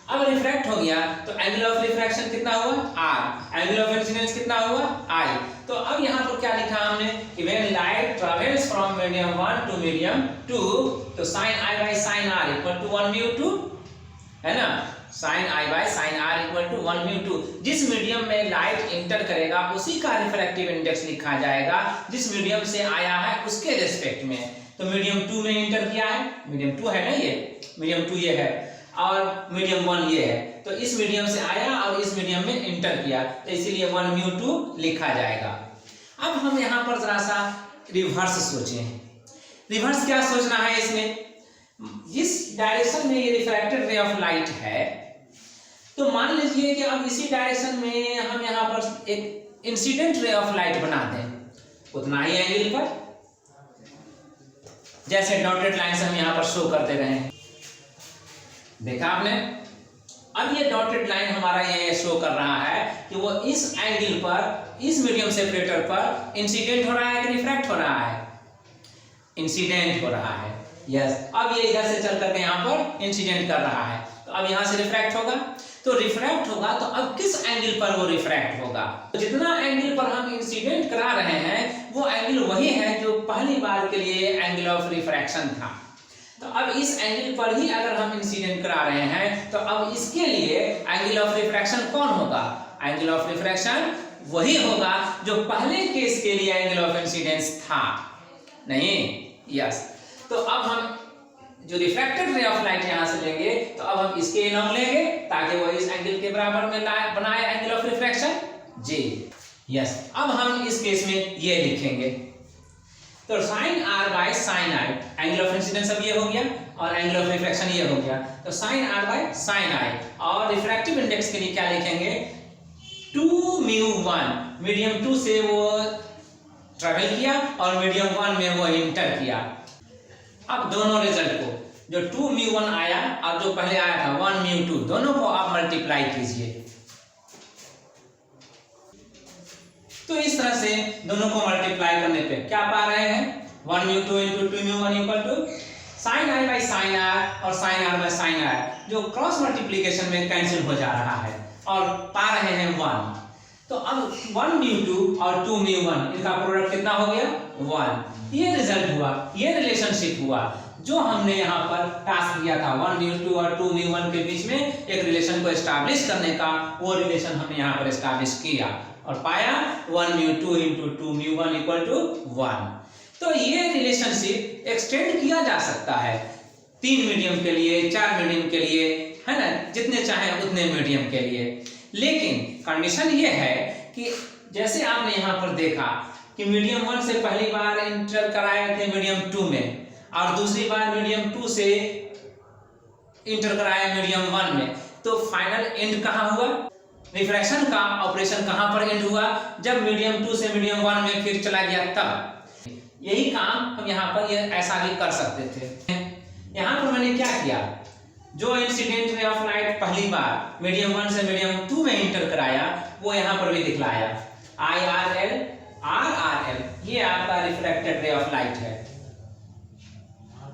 अब रिफ्रैक्ट हो गया तो एंगल ऑफ रिफ्रैक्शन कितना हुआ r, एंगल ऑफ इंसिडेंस कितना हुआ I। तो अब यहाँ पर क्या लिखा हमने कि when light travels from medium 1 to medium 2 तो sin I by sin r equal to 1 mu 2 है ना। sin I by sin r equal to 1 mu 2। जिस मीडियम में लाइट इंटर करेगा उसी का रिफ्रैक्टिव इंडेक्स लिखा जाएगा जिस मीडियम से आया है उसके रेस्पेक्ट में। तो मीडियम 2 में इंटर किया है, मीडियम 2 है ना, ये मीडियम 2 ये है और मीडियम 1 ये है। तो इस मीडियम से आया और इस मीडियम में इंटर किया, तो इसीलिए 1 म्यू 2 लिखा जाएगा। अब हम यहाँ पर जरा सा रिवर्स सोचें। रिवर्स क्या सोचना है इसमें, जिस डायरेक्शन में ये रिफ्रैक्टेड रे ऑफ लाइट है तो मान लीजिए कि अब इसी डायरेक्शन में हम यहाँ पर एक इंसिडेंट रे ऑफ लाइट बना दें उतना ही एंगल पर, जैसे डॉटेड लाइन से हम यहाँ पर शो करते रहे हैं। देखा आपने, अब ये डॉटेड लाइन हमारा ये शो कर रहा है कि वो इस एंगल पर, इस मीडियम सेपरेटर पर इंसिडेंट हो रहा है कि रिफ्रैक्ट हो रहा है, इंसिडेंट हो रहा है। यस, अब ये इधर से चल करके यहाँ पर इंसिडेंट कर रहा है, तो अब यहाँ से रिफ्रैक्ट होगा। तो रिफ्रैक्ट होगा तो अब किस एंगल पर वो रिफ्रैक्ट होगा, तो जितना एंगल पर हम इंसिडेंट करा रहे हैं वो एंगल वही है जो पहली बार के लिए एंगल ऑफ रिफ्रैक्शन था। तो अब इस एंगल पर ही अगर हम इंसिडेंट करा रहे हैं तो अब इसके लिए एंगल ऑफ रिफ्रैक्शन कौन होगा, एंगल ऑफ रिफ्रैक्शन वही होगा जो पहले केस के लिए एंगल ऑफ इंसिडेंस था, नहीं। यस, तो अब हम जो रिफ्रैक्टेड रे ऑफ लाइट यहां से लेंगे तो अब हम इसके एलोंग लेंगे ताकि वो इस एंगल के बराबर में बनाए एंगल ऑफ रिफ्रैक्शन जी। यस, अब हम इस केस में ये लिखेंगे तो sin r by sin I, angle of incidence अब ये हो गया और एंगल ऑफ रिफ्रैक्शन ये हो गया, तो sin r by sin I। और रिफ्रैक्टिव इंडेक्स के लिए क्या लिखेंगे 2 म्यू 1, मीडियम 2 से वो ट्रैवल किया और मीडियम 1 में वो इंटर किया। अब दोनों रिजल्ट को, जो 2 म्यू 1 आया और जो पहले आया था 1 म्यू 2, दोनों को आप मल्टीप्लाई कीजिए। तो इस तरह से दोनों को मल्टीप्लाई करने पे क्या पा रहे हैं 1 mu 2 into 2 mu 1 equal to sin I by sin r और sin r by sin r, जो क्रॉस मल्टीप्लिकेशन में कैंसिल हो जा रहा है और पा रहे हैं 1। तो अब 1 म्यू 2 और 2 म्यू 1 इनका प्रोडक्ट कितना हो गया 1। ये रिजल्ट हुआ, ये रिलेशनशिप हुआ जो हमने यहाँ पर टास्क दिया था 1 म्यू 2 और 2 म्यू 1 के बीच में एक रिलेशन को एस्टैब्लिश करने का। वो रिलेशन हमने यहाँ पर एस्टैब्लिश किया और पाया 1 mu 2 into 2 mu 1 equal to 1। तो ये रिलेशनशिप एक्सटेंड किया जा सकता है 3 मीडियम के लिए, 4 मीडियम के लिए, है ना, जितने चाहे उतने मीडियम के लिए। लेकिन कंडीशन ये है कि जैसे आपने यहाँ पर देखा कि मीडियम 1 से पहली बार इंटर कराए थे मीडियम 2 में, और दूसरी बार मीडियम 2 से इंटर कराया मीडियम 1 में, तो फाइनल एंड कहाँ हुआ? रिफ्रैक्शन का ऑपरेशन कहाँ पर एंड हुआ? जब मीडियम 2 से मीडियम 1 में फिर चला गया तब। यही काम हम यहाँ पर ऐसा भी कर सकते थे। यहाँ पर मैंने क्या किया, जो इंसिडेंट रे ऑफ लाइट पहली बार मीडियम 1 से मीडियम 2 में इंटर कराया वो यहाँ पर भी दिखलाया। IRL, RRL ये आपका रिफ्रैक्टेड रे ऑफ लाइट है।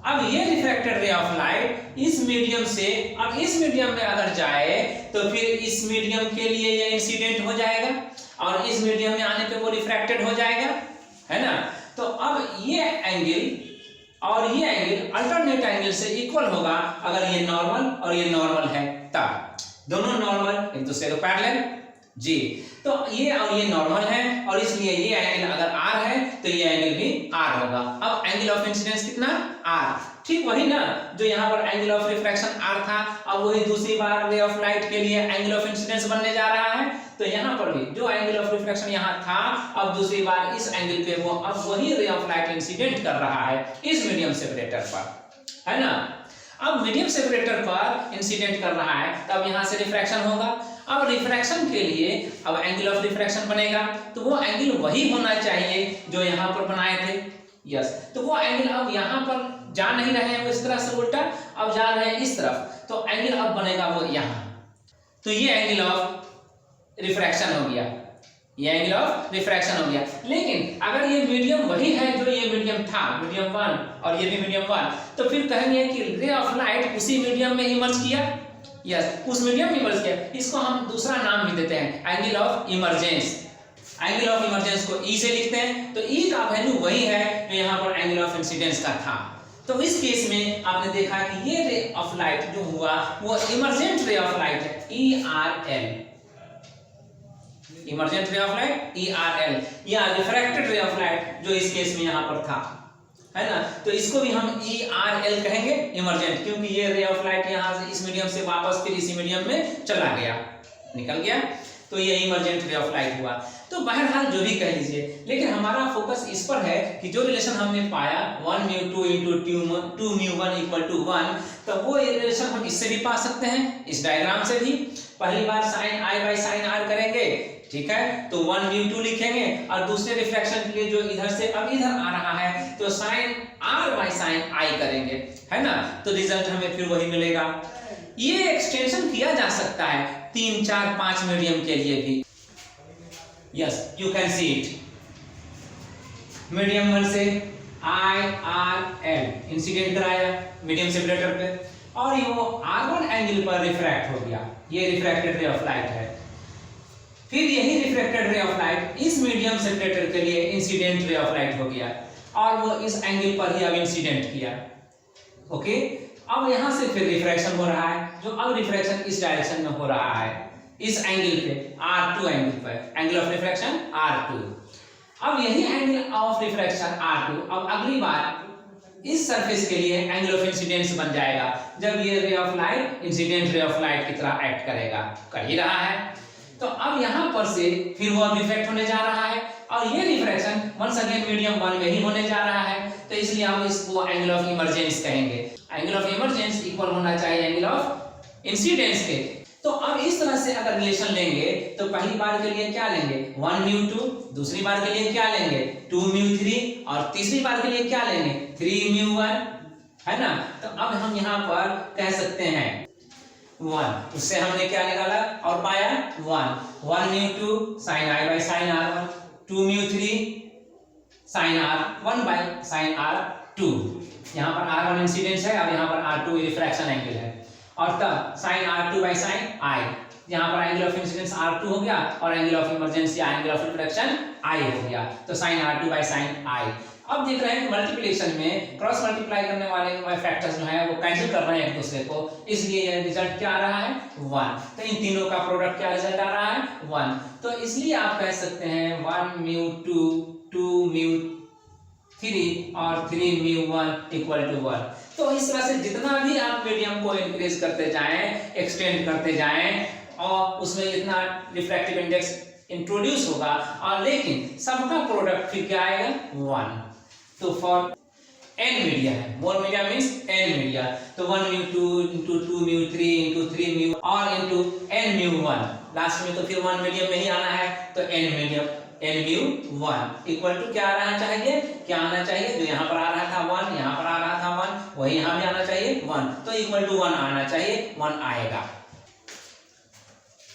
अब ये रिफ्रैक्टेड रे ऑफ लाइट इस मीडियम से अब इस मीडियम में अगर जाए तो फिर इस मीडियम के लिए ये इंसिडेंट हो जाएगा और इस मीडियम में आने पे वो रिफ्रैक्टेड हो जाएगा, है ना। तो अब ये एंगल और ये एंगल अल्टरनेट एंगल से इक्वल होगा अगर ये नॉर्मल और ये नॉर्मल है तब। दोनों नॉर्मल एक दूसरे को पैरेलल जी, तो ये और ये नॉर्मल है और इसलिए ये एंगल अगर R है तो ये एंगल भी R होगा। अब एंगल ऑफ इंसिडेंस कितना? R। ठीक वही ना, जो यहाँ पर एंगल ऑफ रिफ्रैक्शन R था, अब वही दूसरी बार रे ऑफ लाइट के लिए एंगल ऑफ इंसिडेंस बनने जा रहा है। तो यहाँ पर भी जो एंगल ऑफ रिफ्रैक्शन यहाँ था, अब दूसरी बार इस एंगल पे वो अब वही रे ऑफ लाइट इंसिडेंट कर रहा है इस मीडियम सेपरेटर पर, है ना। अब मीडियम सेपरेटर पर इंसिडेंट कर रहा है तब यहाँ से रिफ्रैक्शन होगा। अब रिफ्रैक्शन के लिए अब एंगल ऑफ रिफ्रैक्शन बनेगा तो वो एंगल वही होना चाहिए जो यहाँ पर बनाए थे। यस, तो वो एंगल अब यहाँ पर जा नहीं रहे हैं वो इस तरह से उल्टा, अब जा रहे हैं इस तरफ, तो एंगल अब बनेगा वो यहाँ। तो ये एंगल ऑफ रिफ्रैक्शन हो गया, ये एंगल ऑफ रिफ्रैक्शन हो गया। लेकिन अगर ये मीडियम वही है जो ये मीडियम था, मीडियम 1 और ये भी मीडियम 1, तो फिर कहेंगे कि रे ऑफ लाइट उसी मीडियम में इमर्ज किया। यस, उस मीडियम में इमर्ज किया। इसको हम दूसरा नाम भी देते हैं angle of emergence. Angle of emergence को E से लिखते हैं, तो E का वैल्यू वही है जो यहाँ पर एंगल ऑफ इंसिडेंस का था। तो इस केस में आपने देखा कि ये रे ऑफ लाइट जो हुआ वो इमर्जेंट रे ऑफ लाइट है, ERL, emergent ray of light ERL, या रिफ्रैक्टेड रे ऑफ लाइट जो इस केस में यहाँ पर था, है ना। तो इसको भी हम ERL कहेंगे, इमर्जेंट, क्योंकि ये रे ऑफ लाइट यहाँ से इस मीडियम से वापस फिर इसी मीडियम में चला गया, निकल गया, तो ये इमर्जेंट रे ऑफ लाइट हुआ। तो बहरहाल जो भी कह लीजिए, लेकिन हमारा फोकस इस पर है कि जो रिलेशन हमने पाया 1μ2 × 2μ1 = 1, तो वो रिलेशन हम इससे भी पा सकते हैं, इस डायग्राम से भी। पहली बार sin I/sin R करेंगे, ठीक है, तो 1μ2 लिखेंगे और दूसरे रिफ्रैक्शन के लिए जो इधर से अब इधर आ रहा है तो sin R/sin I करेंगे, है ना। तो रिजल्ट हमें फिर वही मिलेगा। ये एक्सटेंशन किया जा सकता है 3, 4, 5 मीडियम के लिए भी। Yes, you can see it. Medium 1 से IRL इंसिडेंट कराया मीडियम सेपरेटर पे और ये वो R1 एंगल पर रिफ्रैक्ट हो गया, ये रिफ्रैक्टेड रे ऑफ लाइट है। फिर यही रिफ्रैक्टेड रे ऑफ लाइट इस मीडियम सेपरेटर के लिए इंसिडेंट रे ऑफ लाइट हो गया और वो इस एंगल पर ही अब इंसिडेंट किया। ओके, अब यहां से फिर रिफ्रैक्शन हो रहा है, जो अब रिफ्रैक्शन इस डायरेक्शन में हो रहा है, इस एंगल पे R2 एंगल पर, एंगल ऑफ रिफ्रैक्शन R2। अब यही एंगल ऑफ रिफ्रैक्शन R2 अब अगली बार इस सरफेस के लिए एंगल ऑफ इंसिडेंस बन जाएगा जब ये ray of light incident ray of light की तरह एक्ट करेगा, कर ही रहा है। तो अब यहाँ पर से फिर वो रिफ्रैक्ट होने जा रहा है और ये रिफ्रैक्शन वंस अगेन मीडियम 1 में ही होने जा रहा है, तो इसलिए हम इसको एंगल ऑफ इमर्जेंस कहेंगे। एंगल ऑफ इमर्जेंस इक्वल होना चाहिए एंगल ऑफ इंसिडेंस के। तो अब इस तरह से अगर रिलेशन लेंगे तो पहली बार के लिए क्या लेंगे 1μ2, दूसरी बार के लिए क्या लेंगे 2μ3 और तीसरी बार के लिए क्या लेंगे 3μ1, है ना। तो अब हम यहाँ पर कह सकते हैं 1, उससे हमने क्या निकाला और पाया 1μ2 sin I/sin R1, 2μ3 sin R1/sin R2। यहाँ पर R1 इंसिडेंस है और यहाँ पर R2 रिफ्रैक्शन एंगल है, और तब sin R2/sin I, यहाँ पर एंगल ऑफ इंसिडेंस R2 हो गया और एंगल ऑफ इमर्जेंस या एंगल ऑफ रिफ्रैक्शन I हो गया, तो sin R2/sin I। अब देख रहे हैं मल्टीप्लिकेशन में क्रॉस मल्टीप्लाई करने वाले फैक्टर्स जो हैं वो कैंसिल कर रहे हैं एक दूसरे को, इसलिए ये रिजल्ट क्या आ रहा है 1। तो इन तीनों का प्रोडक्ट क्या रिजल्ट आ रहा है 1। तो इसलिए आप कह सकते हैं 1μ2 2μ3 3 और 3μ1 इक्वल टू 1। तो इस तरह से जितना भी आप मीडियम को इंक्रीज करते जाएं, एक्सटेंड करते जाएं, और उसमें इतना रिफ्रैक्टिव इंडेक्स इंट्रोड्यूस होगा, और लेकिन सबका प्रोडक्ट फिर क्या आएगा 1। तो फॉर n मीडिया है, मोर मीडिया मीन्स n मीडिया, तो 1μ2 इंटू 2μ3 इंटू 3μ और इंटू nμ1, लास्ट में तो फिर 1 मीडियम में ही आना है, तो nμ1 इक्वल टू क्या आना चाहिए, क्या आना चाहिए, जो यहाँ पर आ रहा था 1, यहाँ पर आ रहा था 1, वही यहाँ भी आना चाहिए 1, तो इक्वल टू 1 आना चाहिए, 1 आएगा।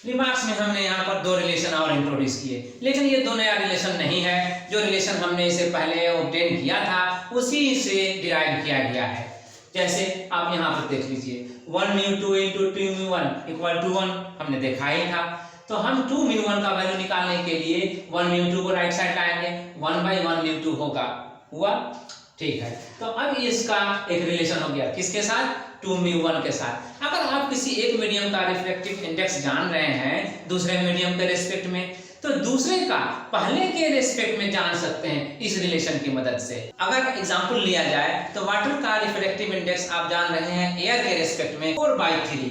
रिमार्क्स में हमने यहाँ पर दो रिलेशन और इंट्रोड्यूस किए, लेकिन ये दो नया रिलेशन नहीं है, जो रिलेशन हमने इसे पहले ऑब्टेन किया था उसी से डिराइव किया गया है। जैसे आप यहाँ पर देख लीजिए 1μ2 इंटू 2μ1 इक्वल टू 1 हमने देखा ही था, तो हम 2μ1 का वैल्यू निकालने के लिए 1μ2 को राइट साइड लाएंगे, 1/1μ2 होगा, हुआ, ठीक है। तो अब इसका एक रिलेशन हो गया किसके साथ, 2μ1 के साथ। अगर आप किसी एक मीडियम का रिफ्रैक्टिव इंडेक्स जान रहे हैं दूसरे मीडियम के रेस्पेक्ट में, तो दूसरे का पहले के रेस्पेक्ट में जान सकते हैं इस रिलेशन की मदद से। अगर एग्जांपल लिया जाए तो वाटर का रिफ्रैक्टिव इंडेक्स आप जान रहे हैं एयर के रेस्पेक्ट में 4/3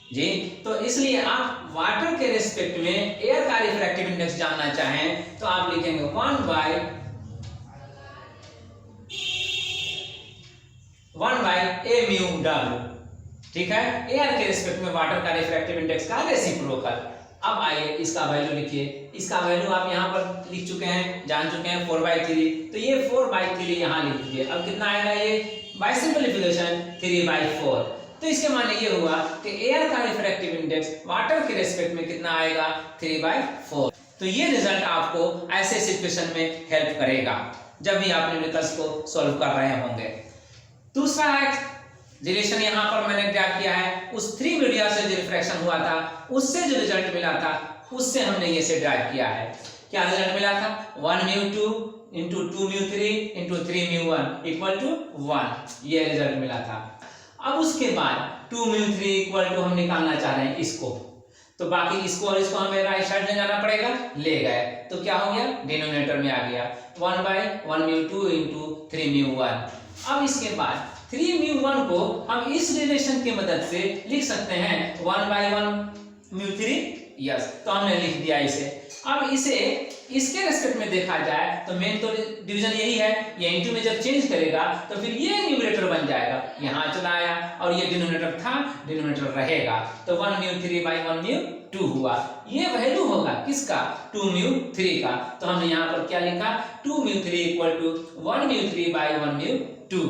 जी, तो इसलिए आप वाटर के रेस्पेक्ट में एयर का रिफ्रैक्टिव इंडेक्स जानना चाहें तो आप लिखेंगे 1/aμw, ठीक है, एयर के रिस्पेक्ट में वाटर का रिफ्रैक्टिव इंडेक्स का रेसिप्रोकल। अब आइए इसका वैल्यू लिखिए, इसका वैल्यू आप यहाँ पर लिख चुके हैं, जान चुके हैं 4/3, तो ये 4/3 यहाँ लिख दीजिए। अब कितना आएगा, ये बाय सिंपलीफिकेशन 3/4, तो इसके माने ये हुआ कि एयर का रिफ्रैक्टिव इंडेक्स वाटर के रेस्पेक्ट में कितना आएगा, 3/4। तो ये रिजल्ट आपको ऐसे सिचुएशन में हेल्प करेगा जब भी आप न्यूमेरिकल्स को सॉल्व कर रहे होंगे। दूसरा रिलेशन यहाँ पर मैंने क्या किया है, उस 3 मीडिया से जो रिफ्रैक्शन हुआ था उससे जो रिजल्ट मिला था उससे हमने ये से ड्राइव किया है। क्या रिजल्ट मिला था, 1μ2 इंटू 2μ3 इंटू 3μ1 इक्वल टू 1, ये रिजल्ट मिला था। अब उसके बाद 2μ3 इक्वल टू हम निकालना चाह रहे हैं इसको, तो बाकी इसको और इसको हमें राइट साइड में जाना पड़ेगा, ले गए तो क्या हो गया, डिनोमिनेटर में आ गया 1/1μ2 इंटू 3μ1। अब इसके बाद 3μ1 को हम इस रिलेशन की मदद से लिख सकते हैं 1/1μ3, यस, तो हमने लिख दिया इसे। अब इसे इसके रेस्पेक्ट में देखा जाए तो मेन तो डिवीजन यही है, ये इनटू में जब चेंज करेगा तो फिर ये न्यूमरेटर बन जाएगा, यहाँ चला आया और ये डिनोमिनेटर था, डिनोमिनेटर रहेगा, तो 1μ3/1μ2 हुआ। ये वैल्यू होगा किसका, 2μ3 का, तो हमने यहाँ पर क्या लिखा, 2μ3 इक्वल टू 1μ3/1μ2।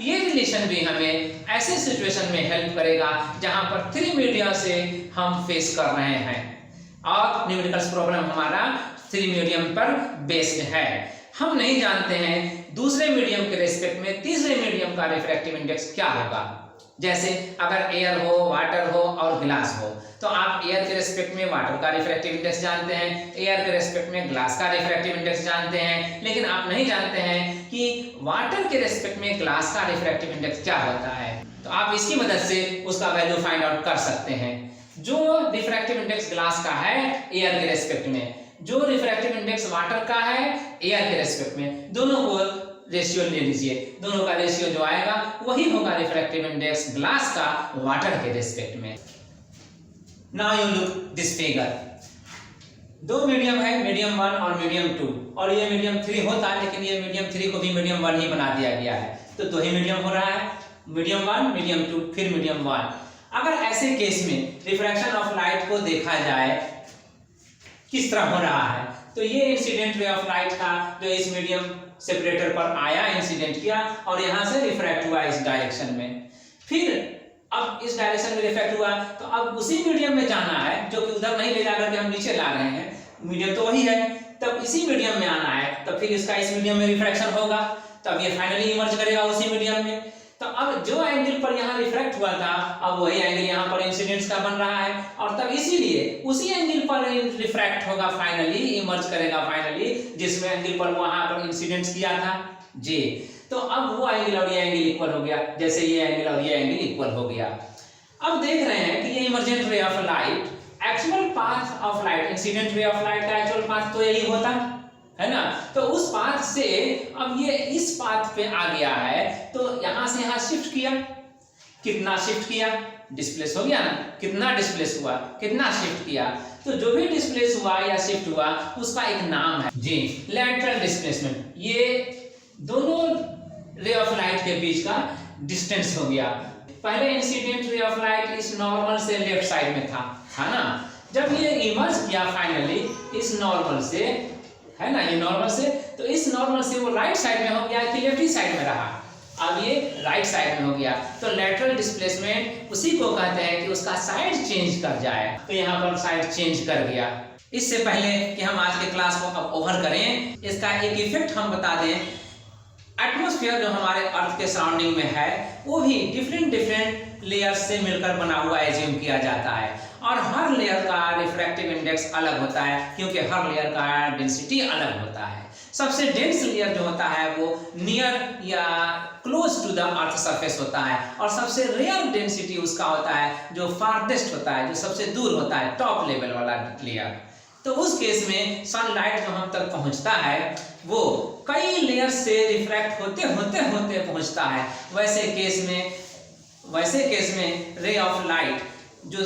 ये रिलेशन भी हमें ऐसे सिचुएशन में हेल्प करेगा जहां पर 3 मीडिया से हम फेस कर रहे हैं और न्यूमेरिकल्स प्रॉब्लम हमारा 3 मीडियम पर बेस्ड है। हम नहीं जानते हैं दूसरे मीडियम के रेस्पेक्ट में तीसरे मीडियम का रिफ्रैक्टिव इंडेक्स क्या होगा। जैसे अगर एयर हो, वाटर हो और ग्लास हो, तो आप एयर के रेस्पेक्ट में वाटर का रिफ्रैक्टिव इंडेक्स जानते हैं, एयर के रेस्पेक्ट में ग्लास का रिफ्रैक्टिव इंडेक्स जानते हैं, लेकिन आप नहीं जानते हैं कि वाटर के रेस्पेक्ट में ग्लास का रिफ्रैक्टिव इंडेक्स क्या होता है। तो आप इसकी मदद से उसका वैल्यू फाइंड आउट कर सकते हैं। जो रिफ्रैक्टिव इंडेक्स ग्लास का है एयर के रेस्पेक्ट में, जो रिफ्रैक्टिव इंडेक्स वाटर का है एयर के रेस्पेक्ट में, दोनों को रेशियो ले लीजिए, दोनों का रेशियो जो आएगा वही होगा रिफ्रैक्टिव इंडेक्स ग्लास का वाटर के रेस्पेक्ट में। Now you look this figure, दो मीडियम है, मीडियम 1 और मीडियम 2, और ये मीडियम 3 होता है लेकिन ये मीडियम 3 को भी मीडियम 1 ही बना दिया गया है, तो दो ही मीडियम हो रहा है, मीडियम 1 मीडियम 2 फिर मीडियम 1। अगर ऐसे केस में रिफ्रैक्शन ऑफ लाइट को देखा जाए किस तरह हो रहा है, तो ये इंसिडेंट रे ऑफ लाइट था जो इस मीडियम सेपरेटर पर आया, इंसिडेंट किया और यहां से रिफ्रैक्ट हुआ इस डायरेक्शन में, फिर अब इस डायरेक्शन में रिफ्रैक्ट हुआ, तो अब उसी मीडियम में जाना है जो कि उधर नहीं ले जाकर के हम नीचे ला रहे हैं, मीडियम तो वही है, तब इसी मीडियम में आना है, तब फिर इसका इस मीडियम में रिफ्रैक्शन होगा, तब ये फाइनली इमर्ज करेगा उसी मीडियम में। तो अब जो एंगल पर यहाँ रिफ्रैक्ट हुआ था अब वही एंगल यहाँ पर इंसिडेंट्स का बन रहा है, और तब इसीलिए उसी एंगल पर रिफ्रैक्ट होगा, फाइनली इमर्ज करेगा फाइनली, जिसमें एंगल पर वहां पर इंसिडेंट्स किया था जी। तो अब वो एंगल और ये एंगल इक्वल हो गया, जैसे ये एंगल और ये एंगल इक्वल हो गया। अब देख रहे हैं कि ये emergent ray of light, actual path of light, incident ray of light का एक्चुअल पाथ तो यही होता, है ना। तो उस पाथ से अब ये इस पाथ पे आ गया है, तो यहां से यहां शिफ्ट किया, कितना शिफ्ट किया, डिस्प्लेस हो गया ना, कितना डिस्प्लेस हुआ, कितना शिफ्ट किया। तो जो भी डिस्प्लेस हुआ या शिफ्ट हुआ उसका एक नाम है जी, लैटरल डिस्प्लेसमेंट। ये दोनों रे ऑफ लाइट के बीच का डिस्टेंस हो गया। पहले इंसिडेंट रे ऑफ लाइट इस नॉर्मल से लेफ्ट साइड में था ना। जब ये इमर्ज किया फाइनली इस नॉर्मल से, है ना, ये नॉर्मल से, तो इस नॉर्मल से वो राइट साइड में हो गया कि लेफ्ट ही साइड में रहा, अब ये राइट साइड में हो गया। तो लेटरल डिस्प्लेसमेंट उसी को कहते हैं कि उसका साइड चेंज कर जाए। तो यहाँ पर साइड चेंज कर गया। इससे पहले कि हम आज के क्लास को अब ओवर करें, इसका एक इफेक्ट हम बता दें। एटमॉस्फेयर जो हमारे अर्थ के सराउंडिंग में है वो भी डिफरेंट लेयर्स से मिलकर बना हुआ एज्यूम किया जाता है, और हर लेयर का रिफ्रैक्टिव इंडेक्स अलग होता है क्योंकि हर लेयर का डेंसिटी अलग होता है। सबसे डेंस लेयर जो होता है वो नियर या close to the earth surface होता है, और सबसे रेयर डेंसिटी उसका होता है जो फारदेस्ट होता है, जो सबसे दूर होता है, टॉप लेवल वाला लेयर। तो उस केस में सनलाइट जो हम तक पहुंचता है वो कई लेयर से रिफ्रैक्ट होते होते पहुंचता है। वैसे केस में रे ऑफ लाइट जो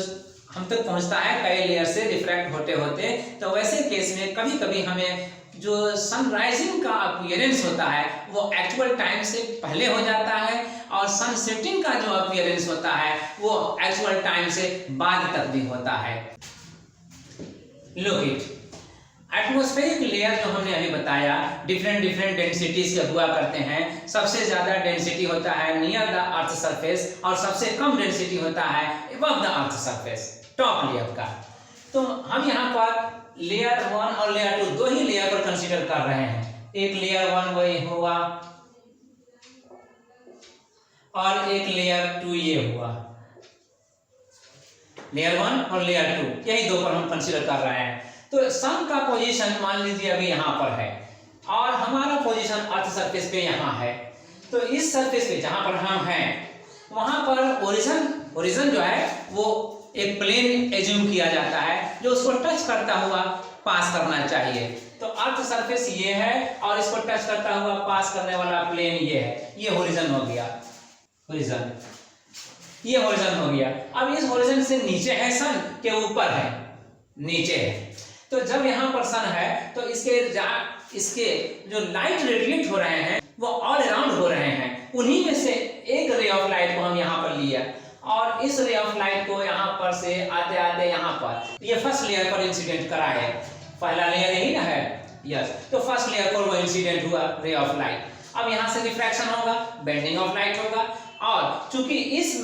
हम तक पहुंचता है कई लेयर से रिफ्रैक्ट होते होते, तो वैसे केस में कभी कभी हमें जो सनराइजिंग का अपीयरेंस होता है वो एक्चुअल टाइम से पहले हो जाता है, और सन सेटिंग का जो अपीयरेंस होता है वो एक्चुअल टाइम से बाद तक भी होता है। लुक इट, एटमॉस्फेरिक लेयर जो हमने अभी बताया डिफरेंट डेंसिटीज के हुआ करते हैं। सबसे ज्यादा डेंसिटी होता है नियर द अर्थ सरफेस, और सबसे कम डेंसिटी होता है above the earth surface, top layer का। तो हम यहाँ पर लेयर 1 और लेयर 2 दो ही लेयर पर कंसीडर कर रहे हैं। एक लेयर 1 वही हुआ और एक लेयर 2 ये हुआ। लेयर 1 और लेयर 2 यही दो पर हम कंसीडर कर रहे हैं। तो सन का पोजीशन मान लीजिए अभी यहाँ पर है, और हमारा पोजीशन अर्थ सरफेस पे यहाँ है। तो इस सरफेस पे जहां पर हम हैं वहां पर ओरिजिन जो है वो एक प्लेन एज्यूम किया जाता है जो उसको टच करता हुआ पास करना चाहिए। तो अर्थ सरफेस ये है और इसको टच करता हुआ पास करने वाला प्लेन ये है, ये होरिजन हो गया, होरिजन, ये होरिजन हो गया। अब इस होरिजन से नीचे है सन के ऊपर है, नीचे है। तो जब यहाँ पर सन है तो इसके जो लाइट रेडिएट हो रहे हैं वो ऑल अराउंड हो रहे हैं। उन्हीं में से एक रे ऑफ लाइट को हम यहाँ पर लिया, और इस रे ऑफ लाइट को यहाँ पर से आते आते यहाँ पर ये फर्स्ट लेयर पर इंसिडेंट करा है। पहला लेयर यही ना है, यस। तो फर्स्ट लेयर पर वो इंसिडेंट हुआ रे ऑफ लाइट। अब यहाँ से रिफ्रैक्शन होगा, बेंडिंग ऑफ लाइट होगा, और चूंकि इस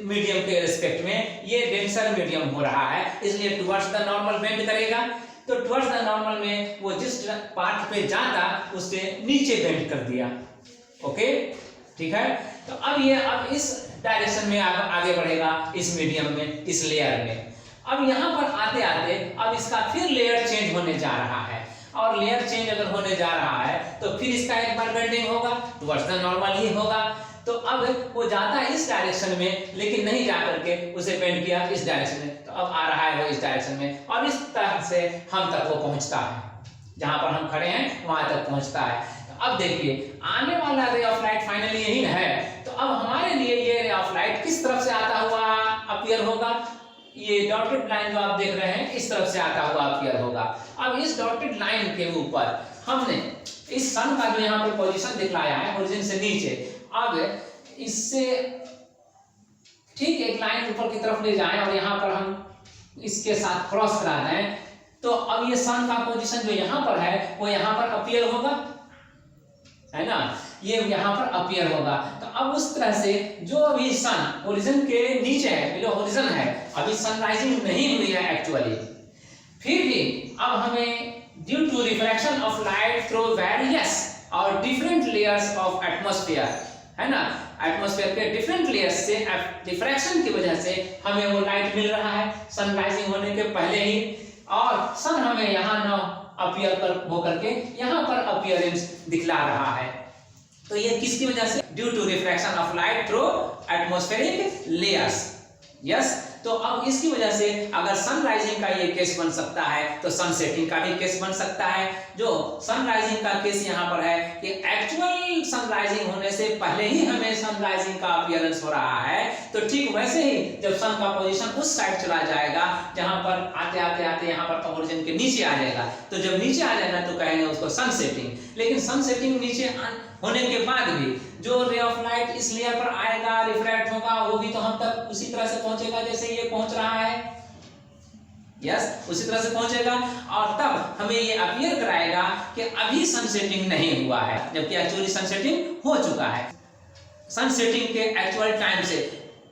मीडियम के रिस्पेक्ट में ये डेंसर मीडियम हो रहा है इसलिए टुवर्ड्स द नॉर्मल बेंड करेगा। तो टुवर्ड्स द नॉर्मल में वो जिस पार्ट पे जाता उससे नीचे बेंड कर दिया। ओके, ठीक है। तो अब इस डायरेक्शन में आगे बढ़ेगा, इस मीडियम में, इस लेयर में। अब यहाँ पर आते आते अब इसका फिर लेयर चेंज होने जा रहा है, और लेयर चेंज अगर होने जा रहा है तो फिर इसका एक बार बेंडिंग होगा, टुवर्ड्स द नॉर्मल ही होगा। तो अब वो जाता है इस डायरेक्शन में, लेकिन नहीं जा करके उसे बेंड किया इस डायरेक्शन में, तो अब आ रहा है वो इस डायरेक्शन में, और इस तरह से हम तक वो पहुंचता है, जहां पर हम खड़े हैं वहां तक पहुंचता है। तो अब देखिए आने वाला रे ऑफ लाइट फाइनली यही है। तो अब हमारे लिए ये रे ऑफ लाइट किस तरफ से आता हुआ अपीयर होगा? ये डॉटेड लाइन जो आप देख रहे हैं इस तरफ से आता हुआ अपीयर होगा। अब इस डॉटेड लाइन के ऊपर हमने इस सन का जो यहाँ पे पोजीशन दिखलाया है ओरिजिन से नीचे, अब इससे ठीक एक लाइन ऊपर की तरफ ले जाएं और यहाँ पर हम इसके साथ क्रॉस करा दें, तो अब ये सन का पोजीशन जो यहाँ पर है वो यहाँ पर अपीयर होगा, है ना, ये यहाँ पर अपीयर होगा। तो अब उस तरह से जो अभी सन ओरिजिन के नीचे है, बिलो होरिजन है, अभी सनराइजिंग नहीं हुई है एक्चुअली, फिर भी अब हमें due to refraction of light through various और डिफरेंट लेयर्स ऑफ एटमॉस्फेयर, है ना, एटमॉस्फेयर के डिफरेंट लेयर्स से डिफ्रैक्शन की वजह से हमें वो लाइट मिल रहा है सनराइजिंग होने के पहले ही, और सन हमें यहाँ ना अपीयर कर होकर के यहाँ पर अपीयरेंस दिखला रहा है। तो ये किसकी वजह से? Due to refraction of light through atmospheric layers, yes. तो अब इसकी वजह से अगर सनराइजिंग का ये केस बन सकता है तो सनसेटिंग का भी केस बन सकता है। जो सनराइजिंग का केस यहाँ पर है कि एक्चुअल सनराइजिंग होने से पहले ही हमें सनराइजिंग का अपीयरेंस हो रहा है, तो ठीक वैसे ही जब सन का पोजीशन उस साइड चला जाएगा जहां पर आते आते आते यहाँ पर ओरिजिन के नीचे आ जाएगा, तो जब नीचे आ जाएगा तो कहेंगे उसको सनसेटिंग। लेकिन सनसेटिंग नीचे होने के बाद भी जो रे ऑफ लाइट इस लेयर पर आएगा, रिफ्रैक्ट होगा, वो भी तो हम तक उसी तरह से पहुंचेगा जैसे ये पहुंच रहा है। यस, उसी तरह से पहुंचेगा और तब हमें ये अपीयर कराएगा कि अभी सनसेटिंग नहीं हुआ है, जबकि एक्चुअली सनसेटिंग हो चुका है। सनसेटिंग के एक्चुअल टाइम से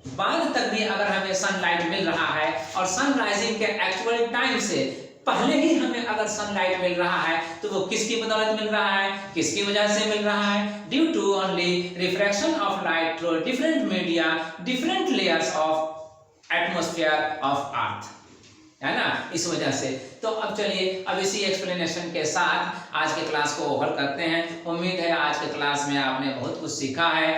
बाद तक भी अगर हमें सनलाइट मिल रहा है और सनराइजिंग के एक्चुअल टाइम से पहले ही हमें अगर सनलाइट मिल रहा है तो वो किसकी बदौलत मिल रहा है, किसकी वजह से मिल रहा है? Due to only refraction of light through different media, different layers of atmosphere of earth, है ना, इस वजह से। तो अब चलिए अब इसी एक्सप्लेनेशन के साथ आज के क्लास को ओवर करते हैं। उम्मीद है आज के क्लास में आपने बहुत कुछ सीखा है।